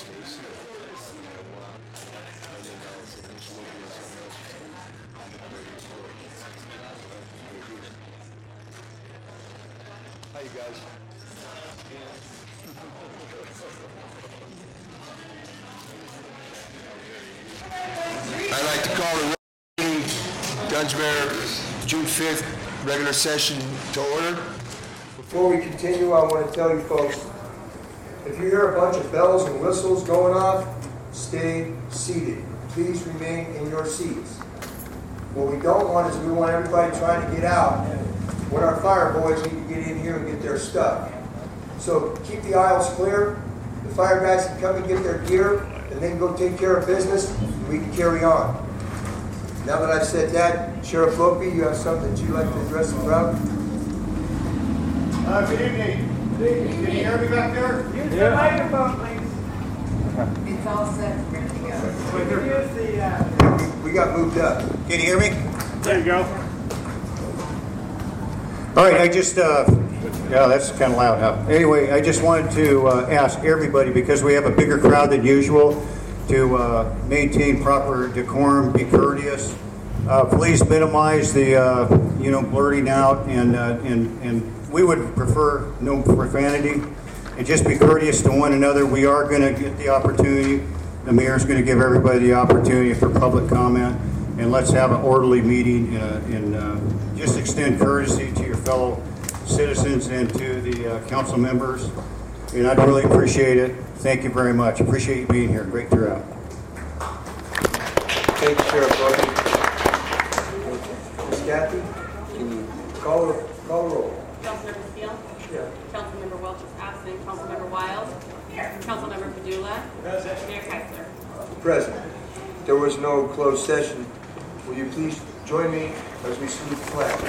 Hi, you guys. I'd like to call the meeting, Dunsmuir, June 5th, regular session to order. Before we continue, I want to tell you folks, if you hear a bunch of bells and whistles going off, stay seated. Please remain in your seats. What we don't want is we want everybody trying to get out when our fire boys need to get in here and get their stuff. So keep the aisles clear. The fire guys can come and get their gear, and they can go take care of business, and we can carry on. Now that I've said that, Sheriff Lopi, you have something that you'd like to address the crowd? Good evening. Can you hear me back there? Use the microphone, please. It's all set, ready to go. Use the, We got moved up. Can you hear me? there you go. All right, I just, yeah, that's kind of loud, huh? Anyway, I just wanted to ask everybody, because we have a bigger crowd than usual, to maintain proper decorum, be courteous. Please minimize the, blurting out, and we would prefer no profanity. And just be courteous to one another. We are going to get the opportunity. The mayor's going to give everybody the opportunity for public comment. And let's have an orderly meeting and just extend courtesy to your fellow citizens and to the council members. And I'd really appreciate it. Thank you very much. Appreciate you being here. Great turnout. Thank you, Sheriff Logan. Ms. Kathy, can you call the roll? Councilmember Steele? Yeah. Councilmember Welch is absent. Councilmember Wild? Here. Councilmember Padula? Present. Mayor Keisler? Present. There was no closed session. Will you please join me as we salute the flag?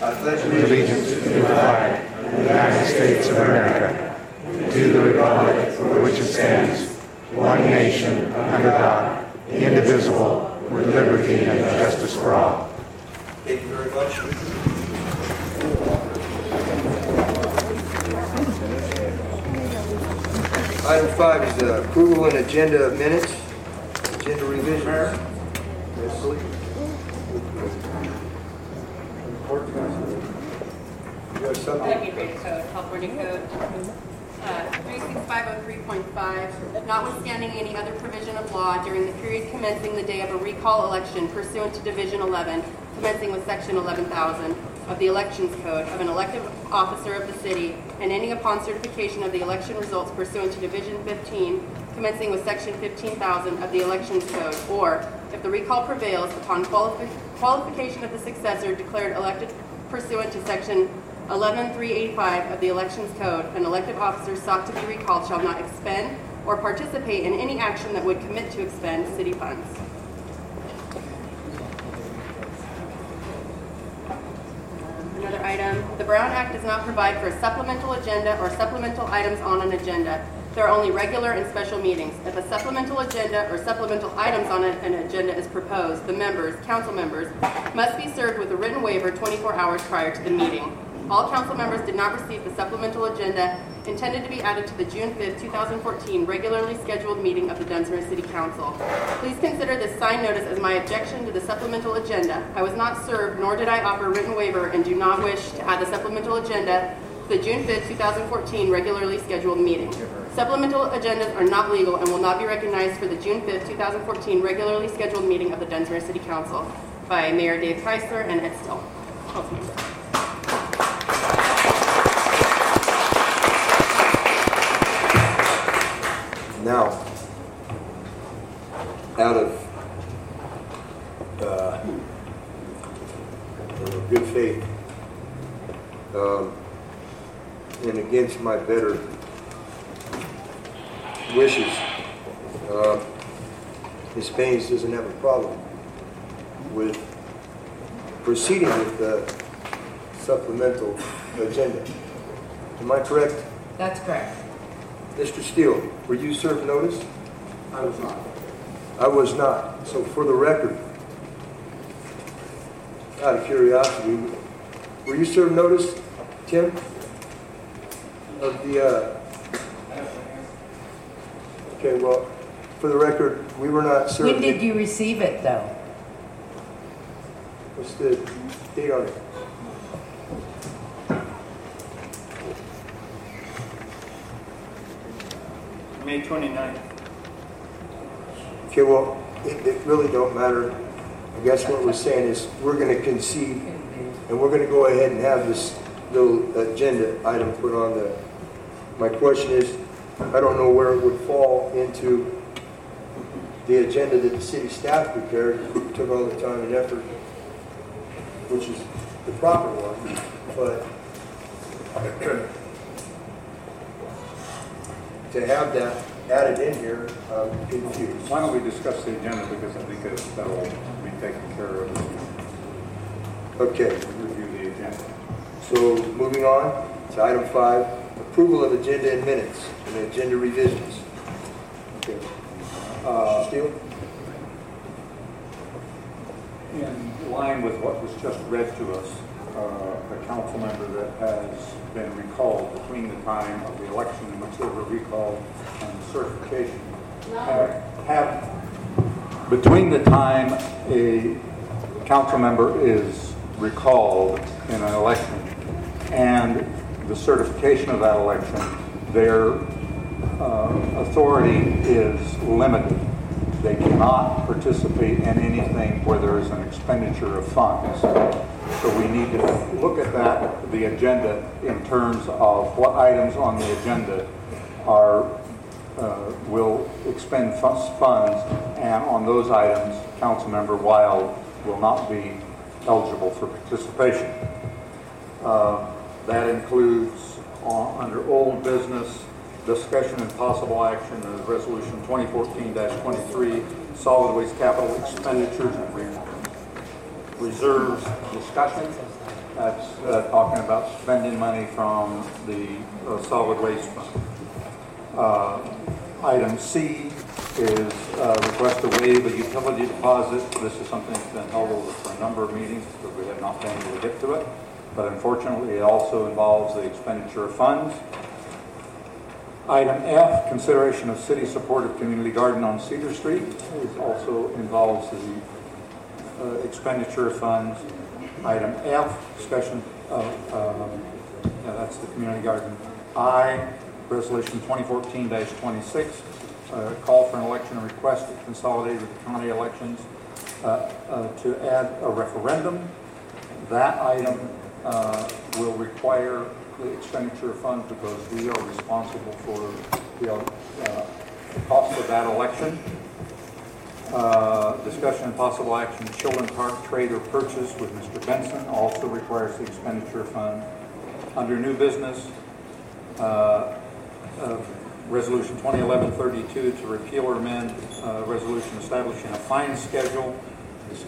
I pledge allegiance to the flag of the United States of America, to the republic for which it stands, one nation, under God, indivisible, with liberty and justice for all. Thank you very much. Item 5 is the approval and agenda of minutes. Agenda revision. Yes, please. You have something? Deputy Code, California Code 36503.5, notwithstanding any other provision of law during the period commencing the day of a recall election pursuant to Division 11, commencing with Section 11,000 of the Elections Code of an elected officer of the city, and any upon certification of the election results pursuant to Division 15, commencing with Section 15,000 of the Elections Code, or, if the recall prevails, upon qualification of the successor declared elected pursuant to Section 11.385 of the Elections Code, an elective officer sought to be recalled shall not expend or participate in any action that would commit to expend city funds. Another item, the Brown Act does not provide for a supplemental agenda or supplemental items on an agenda. There are only regular and special meetings. If a supplemental agenda or supplemental items on an agenda is proposed, the members, council members, must be served with a written waiver 24 hours prior to the meeting. All council members did not receive the supplemental agenda intended to be added to the June 5th, 2014 regularly scheduled meeting of the Dunsmuir City Council. Please consider this signed notice as my objection to the supplemental agenda. I was not served, nor did I offer a written waiver, and do not wish to add the supplemental agenda to the June 5th, 2014 regularly scheduled meeting. Supplemental agendas are not legal and will not be recognized for the June 5th, 2014 regularly scheduled meeting of the Dunsmuir City Council by Mayor BigDave Keisler and Ed Still. Now, out of good faith and against my better wishes, Ms. Baines doesn't have a problem with proceeding with the supplemental agenda. Am I correct? That's correct. Mr. Steele, were you served notice? I was not. I was not. So for the record, out of curiosity, were you served notice, Tim? of the, okay, well, for the record, we were not served. When did you receive it, though? What's the date on it? May 29th. Okay, well, it really don't matter. I guess what we're saying is we're going to concede and we're going to go ahead and have this little agenda item put on the, my question is, I don't know where it would fall into the agenda that the city staff prepared, took all the time and effort, which is the proper one, but to have that added in here, I'm confused. Why don't we discuss the agenda, because I think that'll be taken care of. Okay, Review the agenda. so moving on to item 5, approval of agenda and minutes and agenda revisions. Okay. Mr. Steele? In line with what was just read to us, a council member that has been recalled between the time of the election in which they were recalled and the certification between the time a council member is recalled in an election and the certification of that election, their authority is limited. They cannot participate in anything where there is an expenditure of funds. So we need to look at that, the agenda, in terms of what items on the agenda are will expend funds, and on those items, Councilmember Wild will not be eligible for participation. That includes under old business, discussion and possible action of Resolution 2014-23, solid waste capital expenditures and reserves discussion. That's talking about spending money from the solid waste fund. Item C is request to waive a utility deposit. This is something that's been held over for a number of meetings because we have not been able to get to it. But unfortunately, it also involves the expenditure of funds. Item F, consideration of city-supported community garden on Cedar Street. It also involves the expenditure of funds. Item F, discussion of, that's the community garden. I, Resolution 2014-26, call for an election and request to consolidate with the county elections to add a referendum. That item will require the expenditure of funds because we are responsible for the cost of that election. Discussion and possible action, Children Park trade or purchase with Mr. Benson also requires the expenditure of funds. Under new business, Resolution 2011-32 to repeal or amend resolution establishing a fine schedule. That's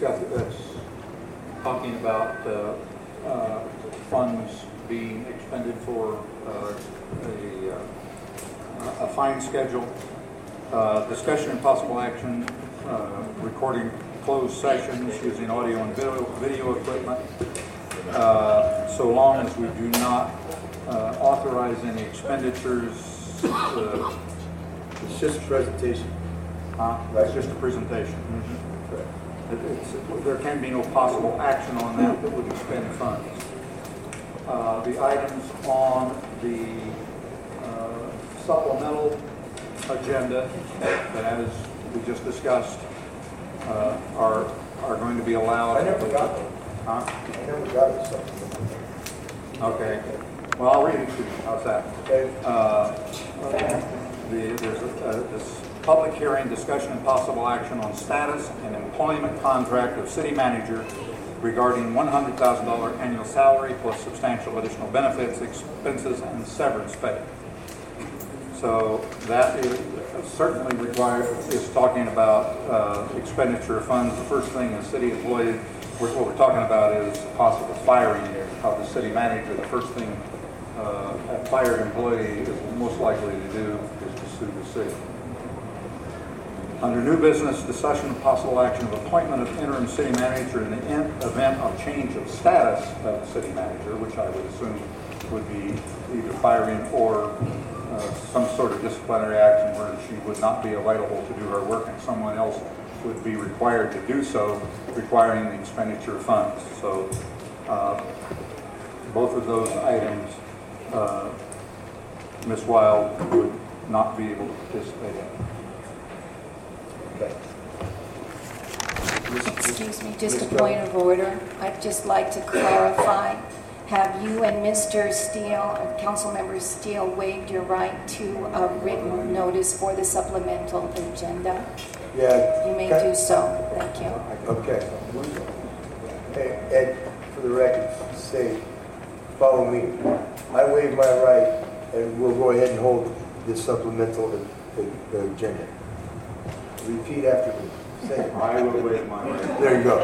talking about funds being expended for a fine schedule. Discussion and possible action recording closed sessions using audio and video equipment, so long as we do not authorize any expenditures. It's just a presentation. It's just a presentation. There can be no possible action on that that would expend funds. The items on the supplemental agenda that, as we just discussed, are going to be allowed. I never got them. Huh? I never got it. Something. Okay. Well, I'll read it to you. How's that? Okay. There's this public hearing, discussion and possible action on status and employment contract of city manager regarding $100,000 annual salary plus substantial additional benefits, expenses, and severance pay. So that is certainly required, is talking about expenditure of funds. The first thing is city employee, what we're talking about is possible firing of the city manager. The first thing a fired employee is most likely to do is to sue the city. Under new business, discussion and possible action of appointment of interim city manager in the event of change of status of the city manager, which I would assume would be either firing or some sort of disciplinary action where she would not be available to do her work and someone else would be required to do so, requiring the expenditure of funds. So both of those items, Ms. Wild would not be able to participate in. Okay. Excuse me, just a point of order. I'd just like to clarify. Have you and Mr. Steele, Councilmember Steele, waived your right to a written notice for the supplemental agenda? Yeah. You may do so. Thank you. Okay. Hey, Ed, for the record, say, follow me. I waive my right, and we'll go ahead and hold this supplemental the agenda. Repeat after me. Say it. I will waive my right. There you go. I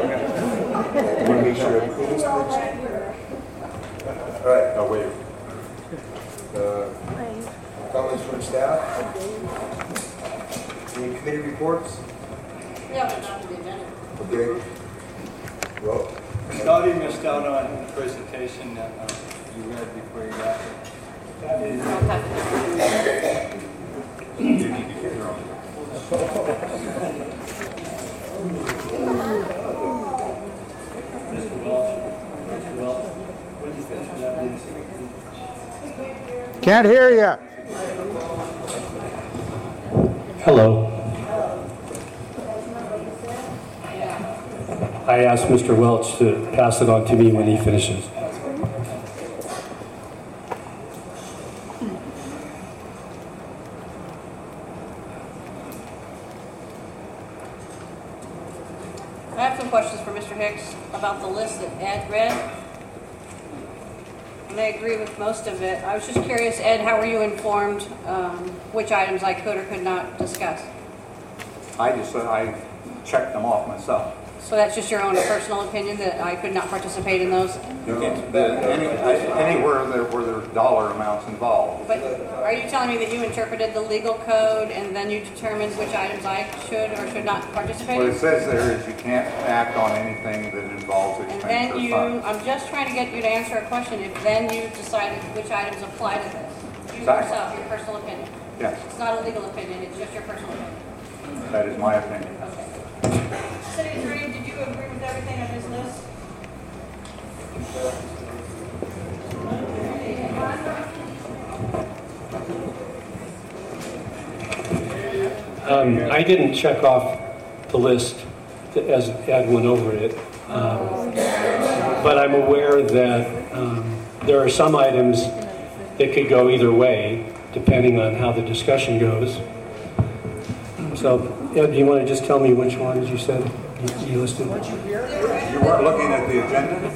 want to make sure everything is clear. All right. I'll waive. Comments from staff? Any committee reports? Yeah, but not to the agenda. Okay. Well, Thought you missed out on the presentation that you read before you got here. That is, Mr. Welch, what did you finish that? Can't hear you. Hello. I asked Mr. Welch to pass it on to me when he finishes. I have some questions for Mr. Hicks about the list that Ed read. And I agree with most of it. I was just curious, Ed, how were you informed which items I could or could not discuss? I checked them off myself. So that's just your own personal opinion that I could not participate in those? You can't, anywhere where there's dollar amounts involved. But are you telling me that you interpreted the legal code and then you determined which items I should or should not participate What in? it says there is you can't act on anything that involves And expenditure then of funds. I'm just trying to get you to answer a question. If then you decided which items apply to this, you Exactly. yourself, your personal opinion. Yes, It's not a legal opinion, it's just your personal opinion. that is my opinion. Okay. City Attorney, did you agree with everything on this list? I didn't check off the list as Ed went over it, but I'm aware that there are some items that could go either way, depending on how the discussion goes. So, Ed, do you want to just tell me which ones you said you listed? You weren't looking at the agenda?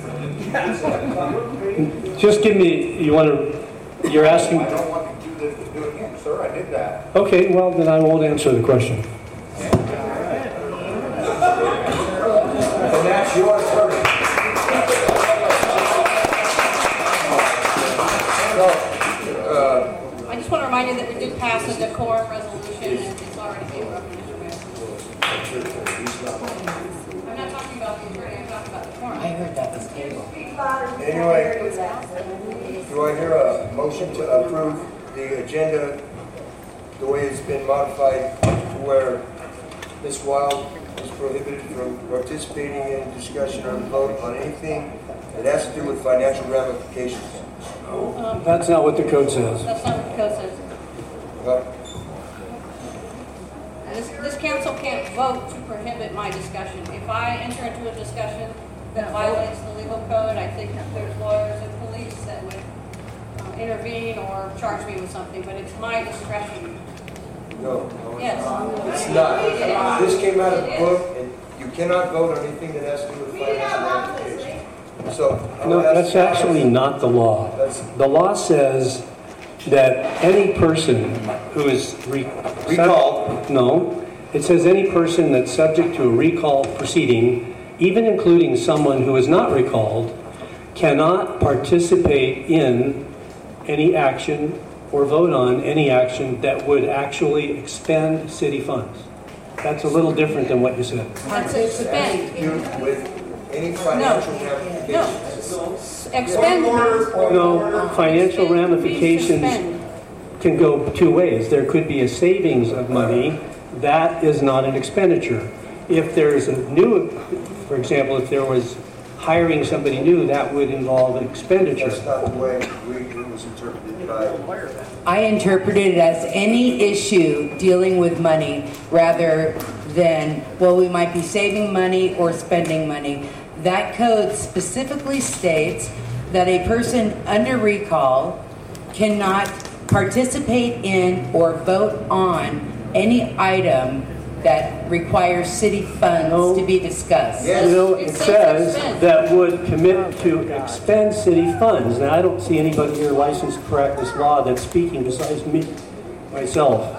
Just give me, you're asking. I don't want you to do it again, sir. I did that. Okay, well, then I won't answer the question. and that's your turn. I just want to remind you that we did pass a decorum resolution and it's already being recommended. I'm not talking about the attorney, I'm talking about decorum. I heard that was table. Anyway, do I hear a motion to approve the agenda the way it's been modified to where Ms. Wild is prohibited from participating in discussion or vote on anything that has to do with financial ramifications? That's not what the code says. That's not what the code says. This council can't vote to prohibit my discussion. If I enter into a discussion that violates the legal code, I think that there's lawyers and police that would intervene or charge me with something, but it's my discretion. No. Yes. It's not. This came out of the book, and you cannot vote on anything that has to do with financial ramifications. So, No, that's actually not the law. The law says that any person who is Recalled. No, it says any person that's subject to a recall proceeding, even including someone who is not recalled, cannot participate in any action or vote on any action that would actually expend city funds. That's a little different than what you said. That's expend. do with any financial No, ramifications. expend. No, financial ramifications can go two ways. There could be a savings of money. That is not an expenditure. If there's a new, for example, if there was hiring somebody new, that would involve an expenditure. That's not the way it was interpreted by... I interpreted it as any issue dealing with money rather than, well, we might be saving money or spending money. That code specifically states that a person under recall cannot participate in or vote on any item that requires city funds to be discussed. Yes. You know, it says that would commit to expend city funds. Now, I don't see anybody here licensed to practice law that's speaking besides me, myself.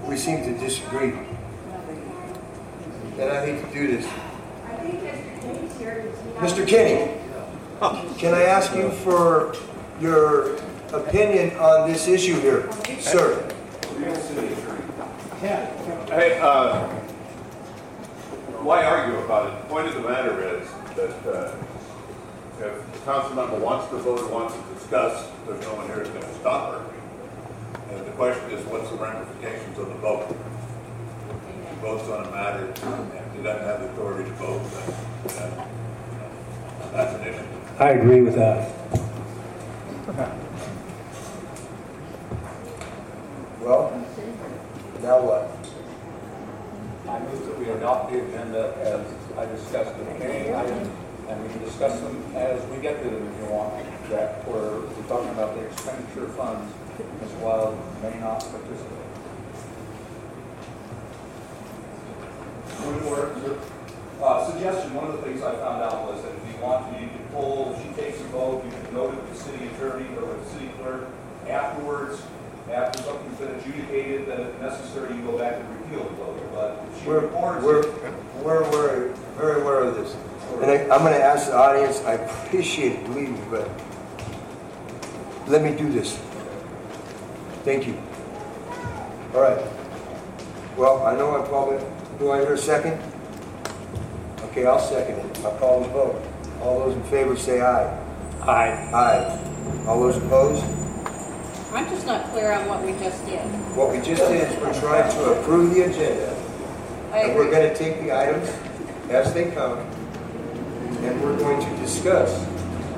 We seem to disagree. And I hate to do this. Mr. Kenny, can I ask you for your opinion on this issue here, sir? Hey, why argue about it? The point of the matter is that if the council member wants to vote, wants to discuss, there's no one here who's going to stop her. And the question is, what's the ramifications of the vote? The vote's going to matter, and he doesn't have the authority to vote. That's an issue. I agree with that. Well, now what? I move that we adopt the agenda as I discussed at the beginning, and we can discuss them as we get to them if you want. That we're talking about the expenditure funds, Ms. Wild may not participate. Suggestion, one of the things I found out was that if you want to, you can pull, if she takes a vote, you can note it with the city attorney or with the city clerk. Afterwards, after something's been adjudicated, then if necessary, you go back and repeal the vote. But if she records We're very aware of this. And I'm going to ask the audience, I appreciate it, believe me, but let me do this. Thank you. All right. Well, I know I probably, do I hear a second? Okay, I'll second it. I'll call the vote. All those in favor say aye. Aye. Aye. All those opposed? I'm just not clear on what we just did. What we just did is we're trying to approve the agenda. And we're going to take the items as they come, and we're going to discuss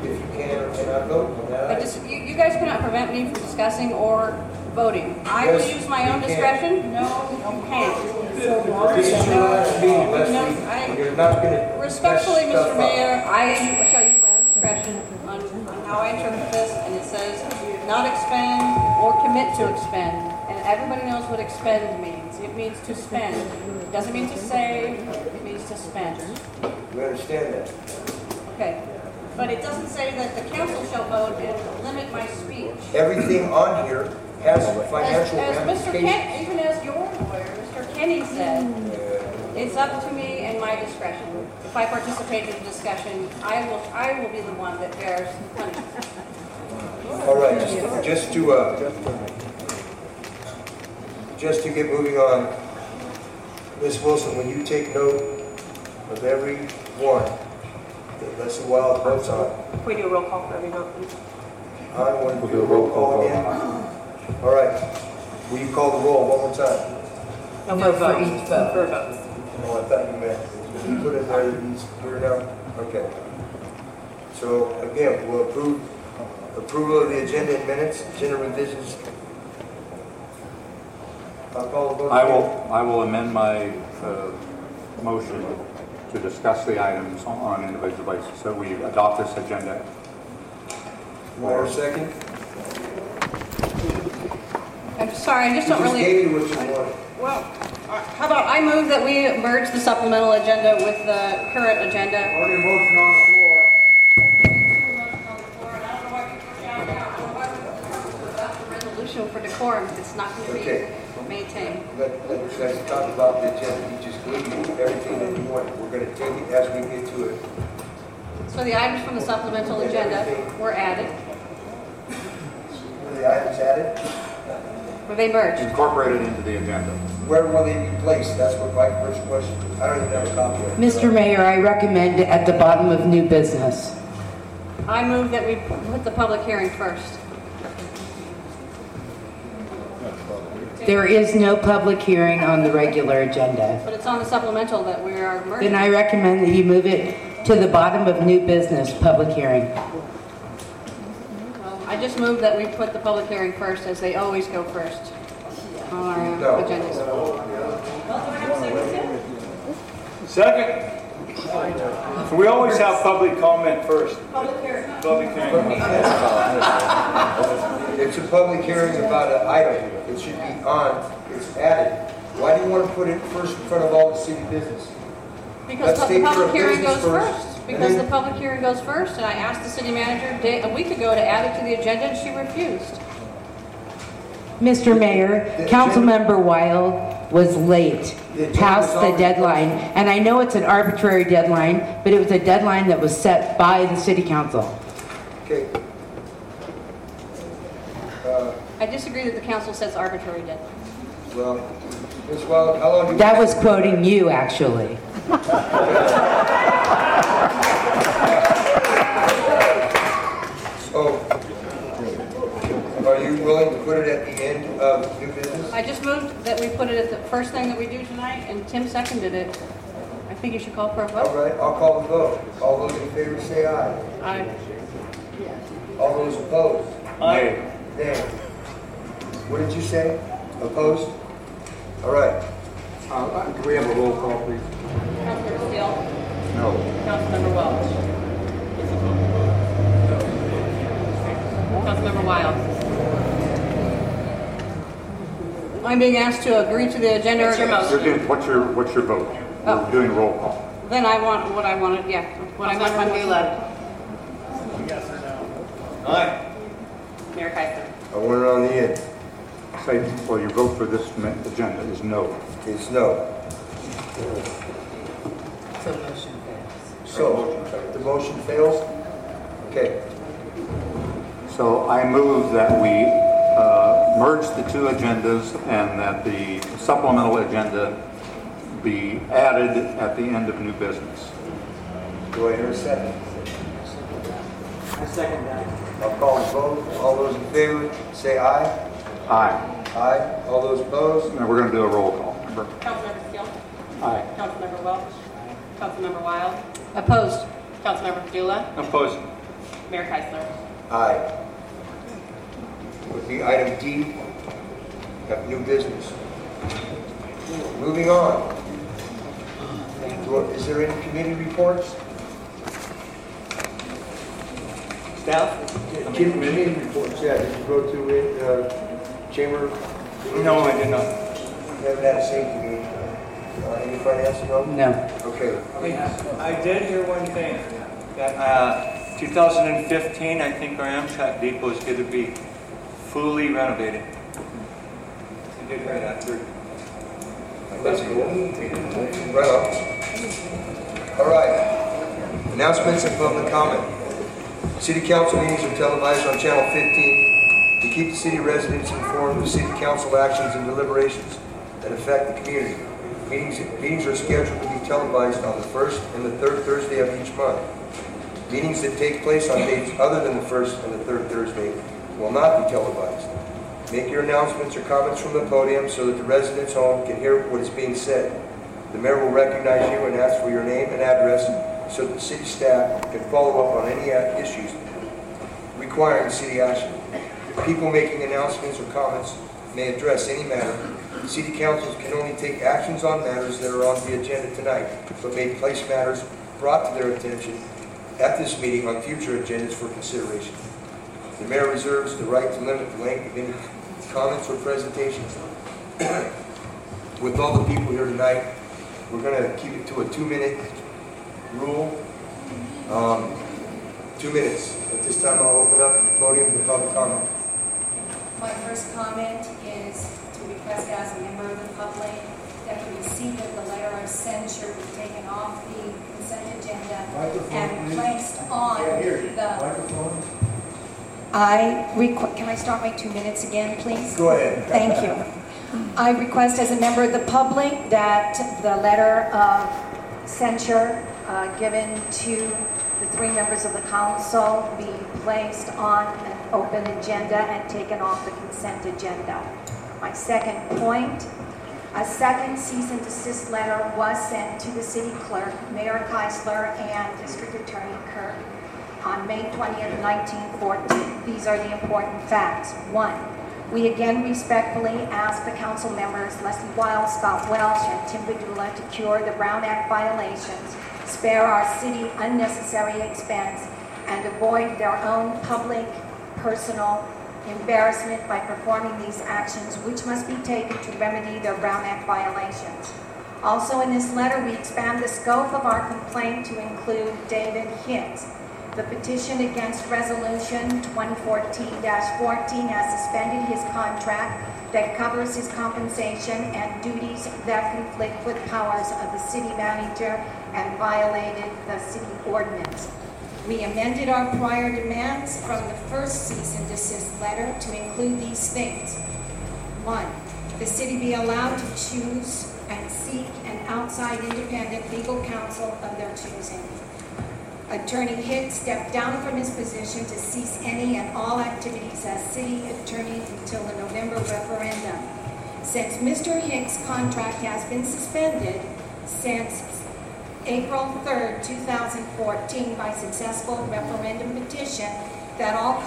if you can or cannot vote on that item. You guys cannot prevent me from discussing or voting. I will Yes, use my own you can. discretion. No, you can't. This is your last meeting, Leslie. You're not going to... Respectfully, Mr. Mayor, I shall use my own discretion on how I interpret this, and it says not expend or commit to expend. And everybody knows what expend means. It means to spend. It doesn't mean to save, it means to spend. We understand that. Okay. But it doesn't say that the council shall vote and limit my speech. Everything on here has financial As Mr. ramifications. Ken, even as your lawyer, Mr. Kenny said, it's up to me and my discretion. If I participate in the discussion, I will be the one that bears the punishment. All right, just to get moving on, Ms. Wilson, when you take note of every one that Leslie Wild votes on, Can we do a roll call for every vote, please? I want to do a roll call again. All right, will you call the roll one more time? No, for each vote. For votes. Oh, I thought you meant, you put in there that he's here now? Okay. So again, we'll approval of the agenda in minutes, agenda revisions. I'll call the vote. I will amend my motion to discuss the items on an individual basis, so we adopt this agenda. More second? I'm sorry, I just don't really... Just gave you what you wanted. Well, how about I move that we merge the supplemental agenda with the current agenda. Already a motion on the floor. Resolution for decorum, it's not going to Okay. be maintained. Let's talk about the agenda. You just gave you everything that you wanted. We're going to take it as we get to it. So the items from the supplemental agenda were added. Were the items added? Or they merged? incorporated into the agenda. Where will they be placed? That's what my first question is. I don't even have a copy of it. Mr. Mayor, I recommend at the bottom of new business. I move that we put the public hearing first. There is no public hearing on the regular agenda. But it's on the supplemental that we are merging. Then I recommend that you move it to the bottom of new business, public hearing. Well, I just moved that we put the public hearing first, as they always go first on our No. agendas. Second. We always have public comment first. Public hearing. Public hearing. It's a public hearing about an item. It should be on, it's added. Why do you want to put it first in front of all the city business? Because Let's the take care public of hearing goes business first. Because the public hearing goes first, and I asked the city manager a week ago to add it to the agenda, and she refused. Mr. Mayor, Councilmember Weil was late, past the deadline, and I know it's an arbitrary deadline, but it was a deadline that was set by the city council. Okay. I disagree that the council sets arbitrary deadlines. Well, Ms. Wild, how long do you... That was quoting you, actually. Oh, are you willing to put it at the end of new business? I just moved that we put it at the first thing that we do tonight, and Tim seconded it. I think you should call for a All vote. right, I'll call the vote. All those in favor say aye. Aye. All those opposed? Aye. Nay. What did you say? Opposed? All right. Can we have a roll call, please? Councilmember Steele? No. Councilmember Welch? Councilmember Weil? I'm being asked to agree to the agenda. What's your vote? Oh. We're doing a roll call. Then I want what I wanted, yeah. What I meant by Beulah. Aye. Mayor Keisler? I want it on the end. Say, well, your vote for this agenda is no. It's no. So motion fails. So, the motion fails? Okay. So I move that we merge the two agendas and that the supplemental agenda be added at the end of new business. Do I hear a second? I second that. I'll call the vote. All those in favor, say aye. Aye. Aye. All those opposed? And we're going to do a roll call. Remember? Councilmember Steele? Aye. Councilmember Welch? Councilmember Weil? Opposed. Councilmember Beulah? Opposed. Mayor Keisler? Aye. Would be item D, of new business. Moving on. Is there any committee reports? Staff? Committee reports, yeah. Did you go to it, chamber? No, I did not. You haven't had a safety meeting? Any finance, no? No. Okay. I did hear one thing, that 2015, I think our Amtrak depot is going to be fully renovated. I did hear that. Let's go. Right on. All right. Announcements and public comment. City council meetings are televised on Channel 15 to keep the city residents informed of city council actions and deliberations that affect the community. Meetings are scheduled to be televised on the first and the third Thursday of each month. Meetings that take place on dates other than the first and the third Thursday will not be televised. Make your announcements or comments from the podium so that the residents home can hear what is being said. The mayor will recognize you and ask for your name and address so that the city staff can follow up on any issues requiring city action. People making announcements or comments may address any matter. City councils can only take actions on matters that are on the agenda tonight, but may place matters brought to their attention at this meeting on future agendas for consideration. The mayor reserves the right to limit the length of any comments or presentations. With all the people here tonight, we're going to keep it to a 2-minute rule. 2 minutes. At this time, I'll open up the podium to public comment. My first comment is to request as a member of the public that the receipt of the letter of censure be taken off the consent agenda and placed on the Can I start my 2 minutes again, please? Go ahead. Thank you. I request as a member of the public that the letter of censure given to the 3 members of the council be placed on an open agenda and taken off the consent agenda. My second point, a second cease and desist letter was sent to the city clerk, Mayor Keisler, and District Attorney Kirk on May 20th, 1914. These are the important facts. 1, we again respectfully ask the council members Leslie Weil, Scott Welsh, and Tim Badula to cure the Brown Act violations, spare our city unnecessary expense, and avoid their own public, personal embarrassment by performing these actions, which must be taken to remedy their Brown Act violations. Also in this letter, we expand the scope of our complaint to include David Hicks. The petition against Resolution 2014-14 has suspended his contract that covers his compensation and duties that conflict with powers of the city manager and violated the city ordinance. We amended our prior demands from the first cease and desist letter to include these things. 1, the city be allowed to choose and seek an outside independent legal counsel of their choosing. Attorney Hicks stepped down from his position to cease any and all activities as city attorney until the November referendum. Since Mr. Hicks' contract has been suspended since April 3rd, 2014 by successful referendum petition, that all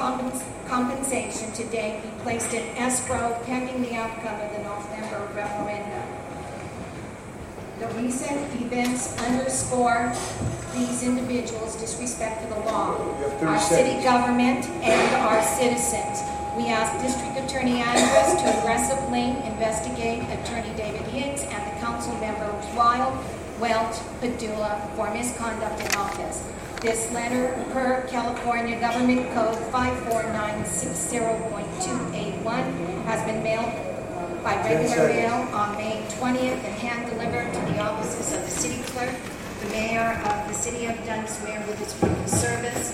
compensation to date be placed in escrow pending the outcome of the November referendum. The recent events underscore these individuals' disrespect for the law, our city government, and our citizens. We ask District Attorney Andrus to aggressively investigate Attorney David Hicks and the council members Weil, Welch, Padula for misconduct in office. This letter, per California Government Code 54960.281, has been mailed by regular mail on May 20th and hand-delivered to the offices of the city clerk, the mayor of the city of Dunsmuir with his proof of service,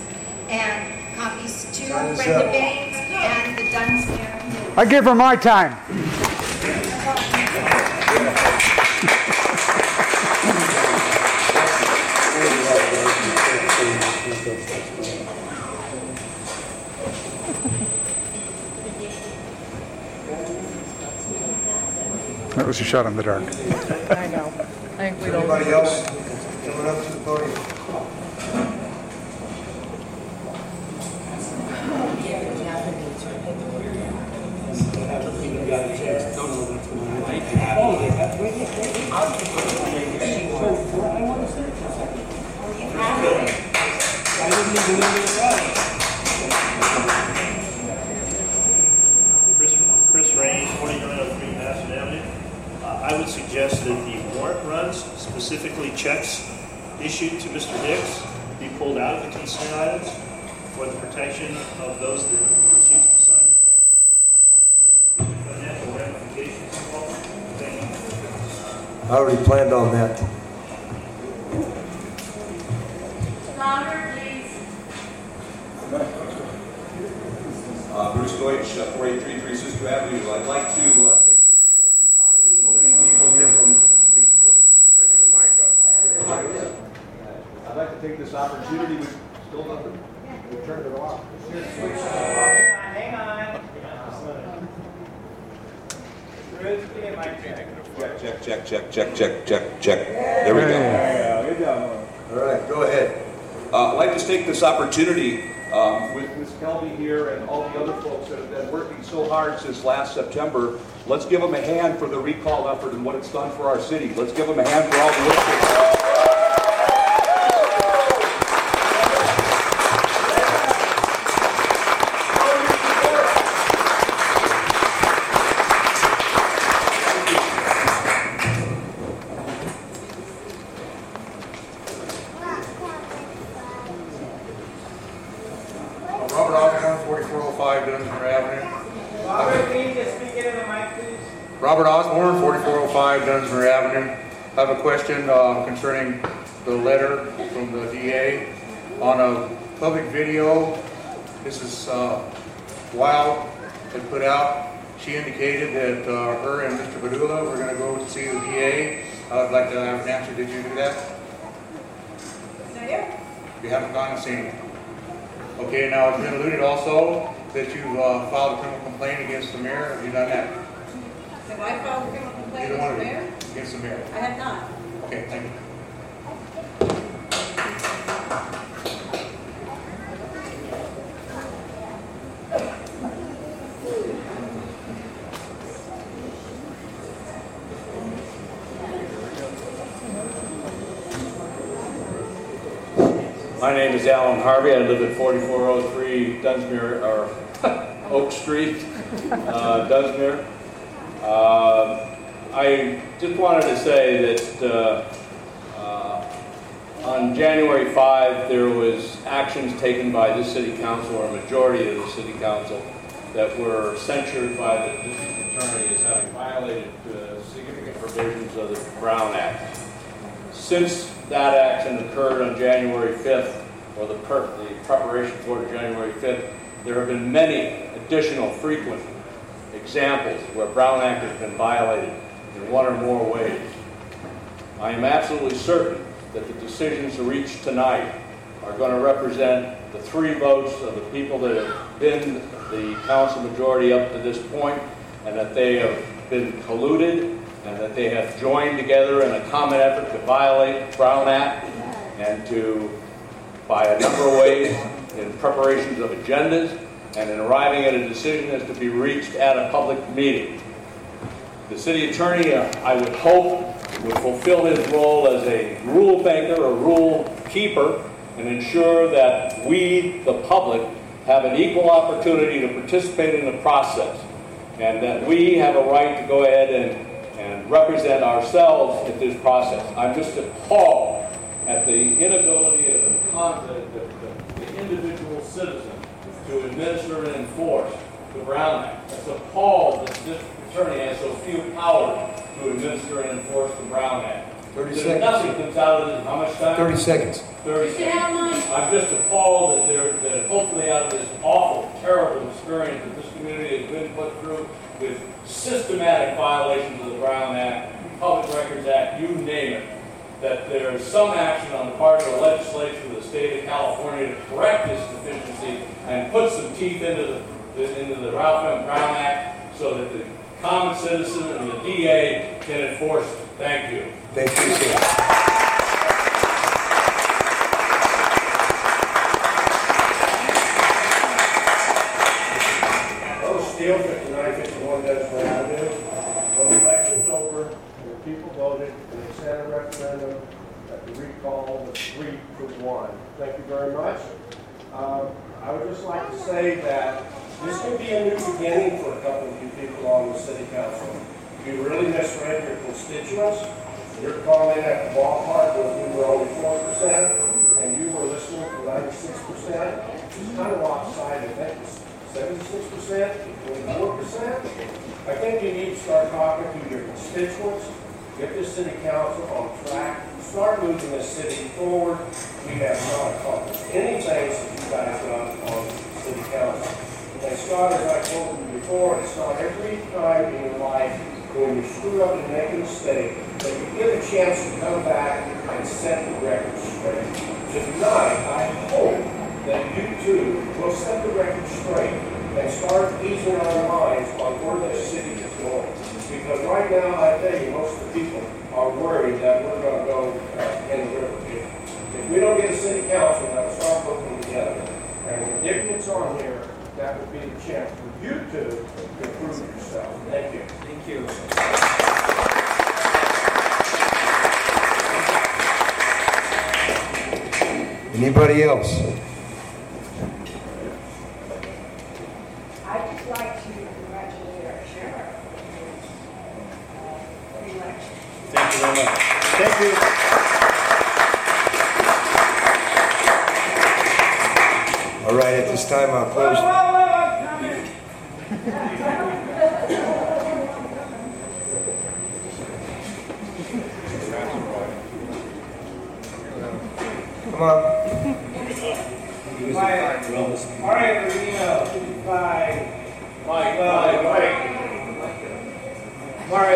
and copies to Brenda Baines and the Dunsmuir News. I give her my time. That was a shot in the dark. I know. I think we don't. Anybody else coming up to the podium? Chris Rainey, 4903 Madison Avenue. I would suggest that the warrant runs, specifically checks issued to Mr. Hicks, be pulled out of the consent items for the protection of those that refuse to sign the check. Financial ramifications involved. Thank you. I already planned on that. Louder, please. Bruce Deutsch, 4833 Sister Avenue. I'd like to take this moment in time. So many people here from. I'd like to take this opportunity. We still nothing. We turned it off. Hang on. Check. There we go. Good job. All right, go ahead. I'd like to take this opportunity with Ms. Kelby here and all the other folks that have been working so hard since last September. Let's give them a hand for the recall effort and what it's done for our city. Let's give them a hand for all the work they've done. Robert Osborne, 4405 Dunsmuir Avenue. Robert, can you just speak into the mic, please? Robert Osborne, 4405 Dunsmuir Avenue. I have a question concerning the letter from the DA on a public video. This is Wild had put out. She indicated that her and Mr. Badula were going to go to see the DA. I would like to have an answer. Did you do that? You haven't gone and seen him. Okay, now it's been alluded also that you've filed a criminal complaint against the mayor. Have you done that? Have I filed a criminal complaint Either against one the of you. mayor? Against the mayor. I have not. Okay, thank you. My name is Alan Harvey. I live at 4403 Dunsmuir, or Oak Street, Dunsmuir. I just wanted to say that on January 5, there was actions taken by this city council, or a majority of the city council, that were censured by the district attorney as having violated significant provisions of the Brown Act. Since that action occurred on January 5th, or the preparation for January 5th, there have been many additional frequent examples where Brown Act has been violated in one or more ways. I am absolutely certain that the decisions reached tonight are going to represent the 3 votes of the people that have been the council majority up to this point, and that they have been colluded, and that they have joined together in a common effort to violate the Brown Act and to, by a number of ways, in preparations of agendas and in arriving at a decision that's to be reached at a public meeting. The city attorney, I would hope, would fulfill his role as a rule maker, a rule keeper, and ensure that we, the public, have an equal opportunity to participate in the process, and that we have a right to go ahead and represent ourselves in this process. I'm just appalled at the inability of the individual citizen to administer and enforce the Brown Act. It's appalled that the district attorney has so few powers to administer and enforce the Brown Act. 30 There's seconds. nothing comes out of this. How much time? 30 seconds. 30 seconds. I'm just appalled that hopefully out of this awful, terrible experience that this community has been put through with systematic violations of the Brown Act, Public Records Act, you name it, that there is some action on the part of the legislature of the state of California to correct this deficiency and put some teeth into the Ralph M. Brown Act so that the common citizen and the DA can enforce it. Thank you. Thank you, sir. Steele, 5951 Dunsmuir Avenue. When the election's over, the people voted, and they sent a referendum that the recall was 3-1. Thank you very much. I would just like to say that this could be a new beginning for a couple of you people on the city council. You really misread your constituents. Your comment at the ballpark was we were only 4%, and you were listening for 96%. It's kind of lopsided. I think it's 76%, 24%. I think you need to start talking to your constituents, get this city council on track, start moving this city forward. We have not accomplished anything since you guys got on city council. And Scott, as I told you before, it's not every time in your life when you screw up and make a mistake that you get a chance to come back and set the record straight. Tonight, I hope that you too will set the record straight and start easing our minds on where this city is going. Because right now, I tell you, most of the people are worried that we're going to go in the river. If we don't get a city council that will start working together, and when Dick gets on here, that would be the chance for you two to prove yourself. Thank you. Thank you. Anybody else? I'd just like to congratulate our sheriff for the election. Thank you very much. Thank you. All right, at this time, I'll close. Come on. All right, Reno. Mario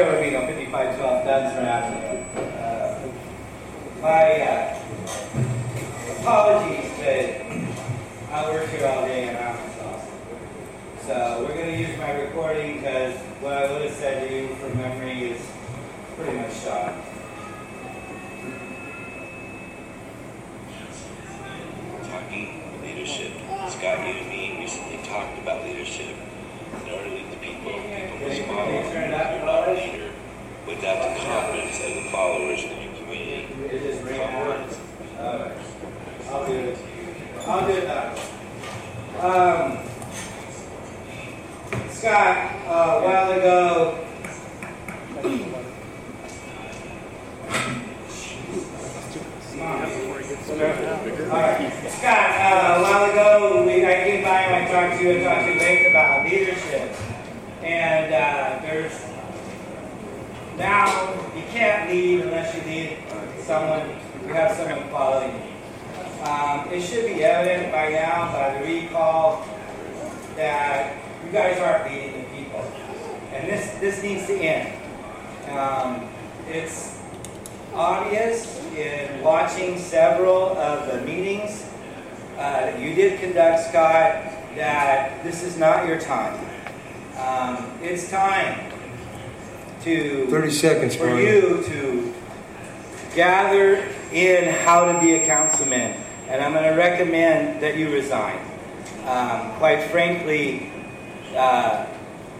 Rubino, 5512 Dunsmuir Avenue. My apologies, but I work here all day and I'm exhausted. So we're going to use my recording because what I would have said to you from memory is pretty much shot. Talking leadership. Scott, you and me recently talked about leadership. In order to lead the people respond. You're not a leader without the confidence of the followers in your community. I'll do it. I'll do it now. Scott, a while ago, Scott, a while ago, I came by and I talked to you late about leadership. And there's now you can't lead unless you lead someone, you have someone following you. It should be evident by now, by the recall, that you guys aren't leading the people. And this needs to end. It's obvious in watching several of the meetings that you did conduct, Scott, that this is not your time. It's time to 30 seconds, for you to gather in how to be a councilman. And I'm going to recommend that you resign. Quite frankly,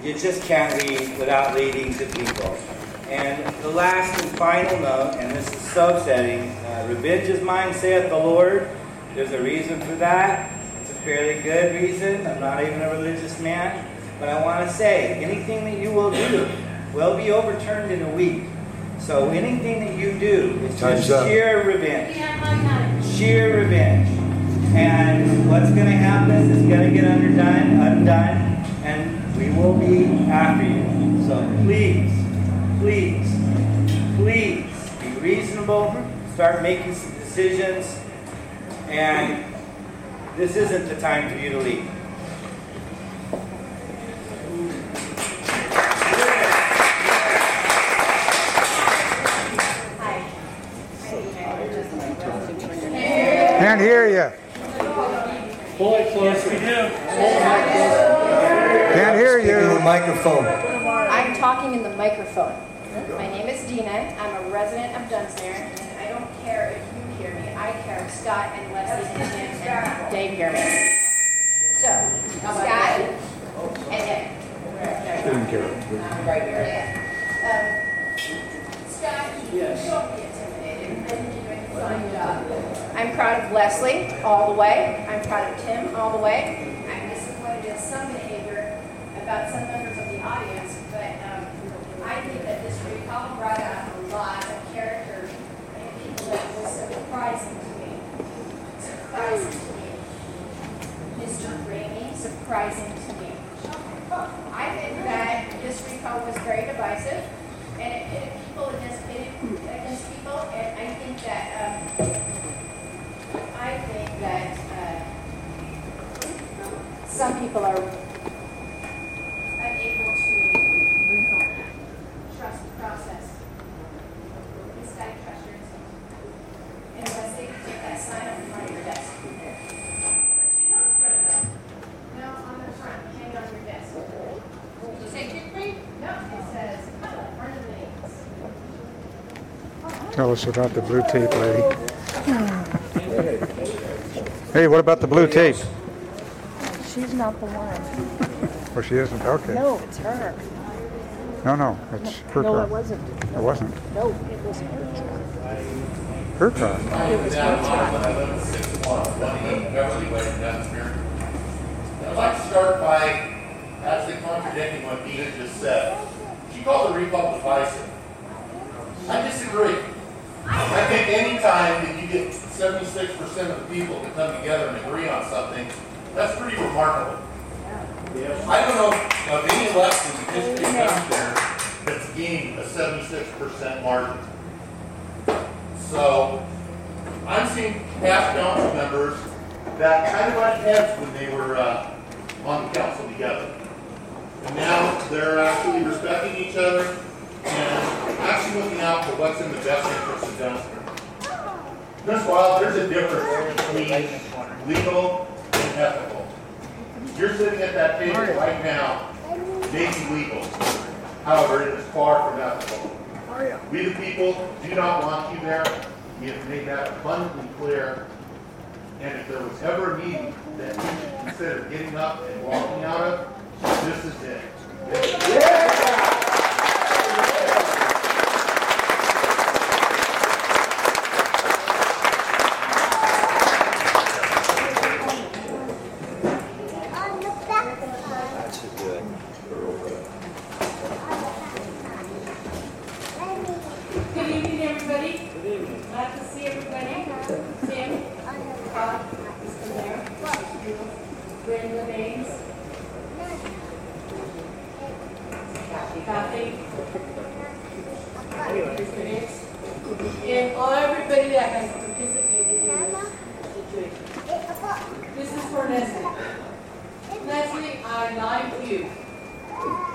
you just can't lead without leading the people. And the last and final note, and this is so upsetting, revenge is mine, saith the Lord. There's a reason for that. It's a fairly good reason. I'm not even a religious man. But I want to say, anything that you will do will be overturned in a week. So anything that you do is just sheer revenge. Sheer revenge. And what's going to happen is going to get undone, and we will be after you. So please, please, please be reasonable. Start making some decisions. And this isn't the time for you to leave. Can't hear you. Yes, we do. Can't hear you. In the microphone. I'm talking in the microphone. My name is Dina. I'm a resident of Dunsmuir, and I don't care if you hear me. I care if Scott and Leslie and Jim and Dave hear me. So, Scott and Ed. Didn't care. Right here. Scott, don't be intimidated. I think you're doing a fine job. I'm proud of Leslie all the way. I'm proud of Tim all the way. I'm disappointed in some behavior about some members of the audience, but I think that this recall brought out a lot of character in people that was surprising to me. Surprising to me. Mr. Ramey, surprising to me. I think that this recall was very divisive, and it pitted people against people, and I think that some people are unable to trust the process. It's got to trust your instincts. And unless they can take that sign up in front of your desk. But she knows where to go. No, on the front, hang on your desk. Did you say kick me? No, it says, front of the names. Tell us about the blue tape lady. Hey, what about the blue tape? She's not the one. Oh, she isn't? Okay. No, it's her. No, it's her No, car. it wasn't. It wasn't. No, it was her car. Her car. It was her car. I'd like to start by actually contradicting what Dina just said. She called the recall divisive. I disagree. I think any time that you get 76% of the people to come together and agree on something, that's pretty remarkable. I don't know of any election that just came out there that's gained a 76% margin. So I'm seeing past council members that kind of butt heads when they were on the council together. And now they're actually respecting each other and actually looking out for what's in the best interest of Dunsmuir. Chris Wild, there's a difference between legal and ethical. You're sitting at that table right now, maybe legal. However, it is far from ethical. We the people do not want you there. We have made that abundantly clear. And if there was ever a meeting that we should consider getting up and walking out of, this is it. Good evening, everybody. Glad to see everybody. Tim, Todd, Mr. Mayor, Brenda Baines, Kathy, Mr. Hicks, and everybody that has participated in this situation. This is for Leslie. Leslie, I like you.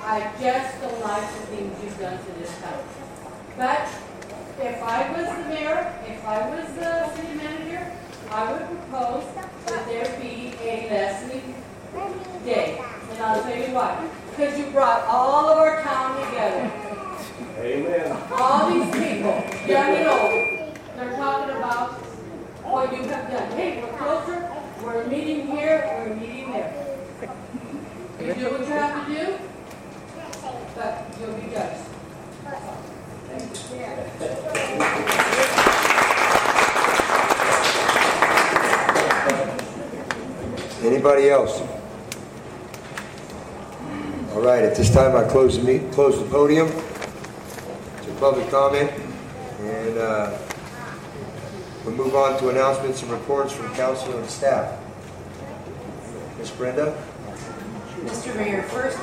I just don't like the things you've done to this town. But if I was the mayor, if I was the city manager, I would propose that there be a Leslie Day. And I'll tell you why. Because you brought all of our town together. Amen. All these people, young and old, they're talking about what you have done. Hey, we're closer, we're meeting here, we're meeting there. You do what you have to do, but you'll be judged. Anybody else? All right, at this time I close the podium to public comment, and we'll move on to announcements and reports from council and staff. Ms. Brenda? Mr. Mayor, first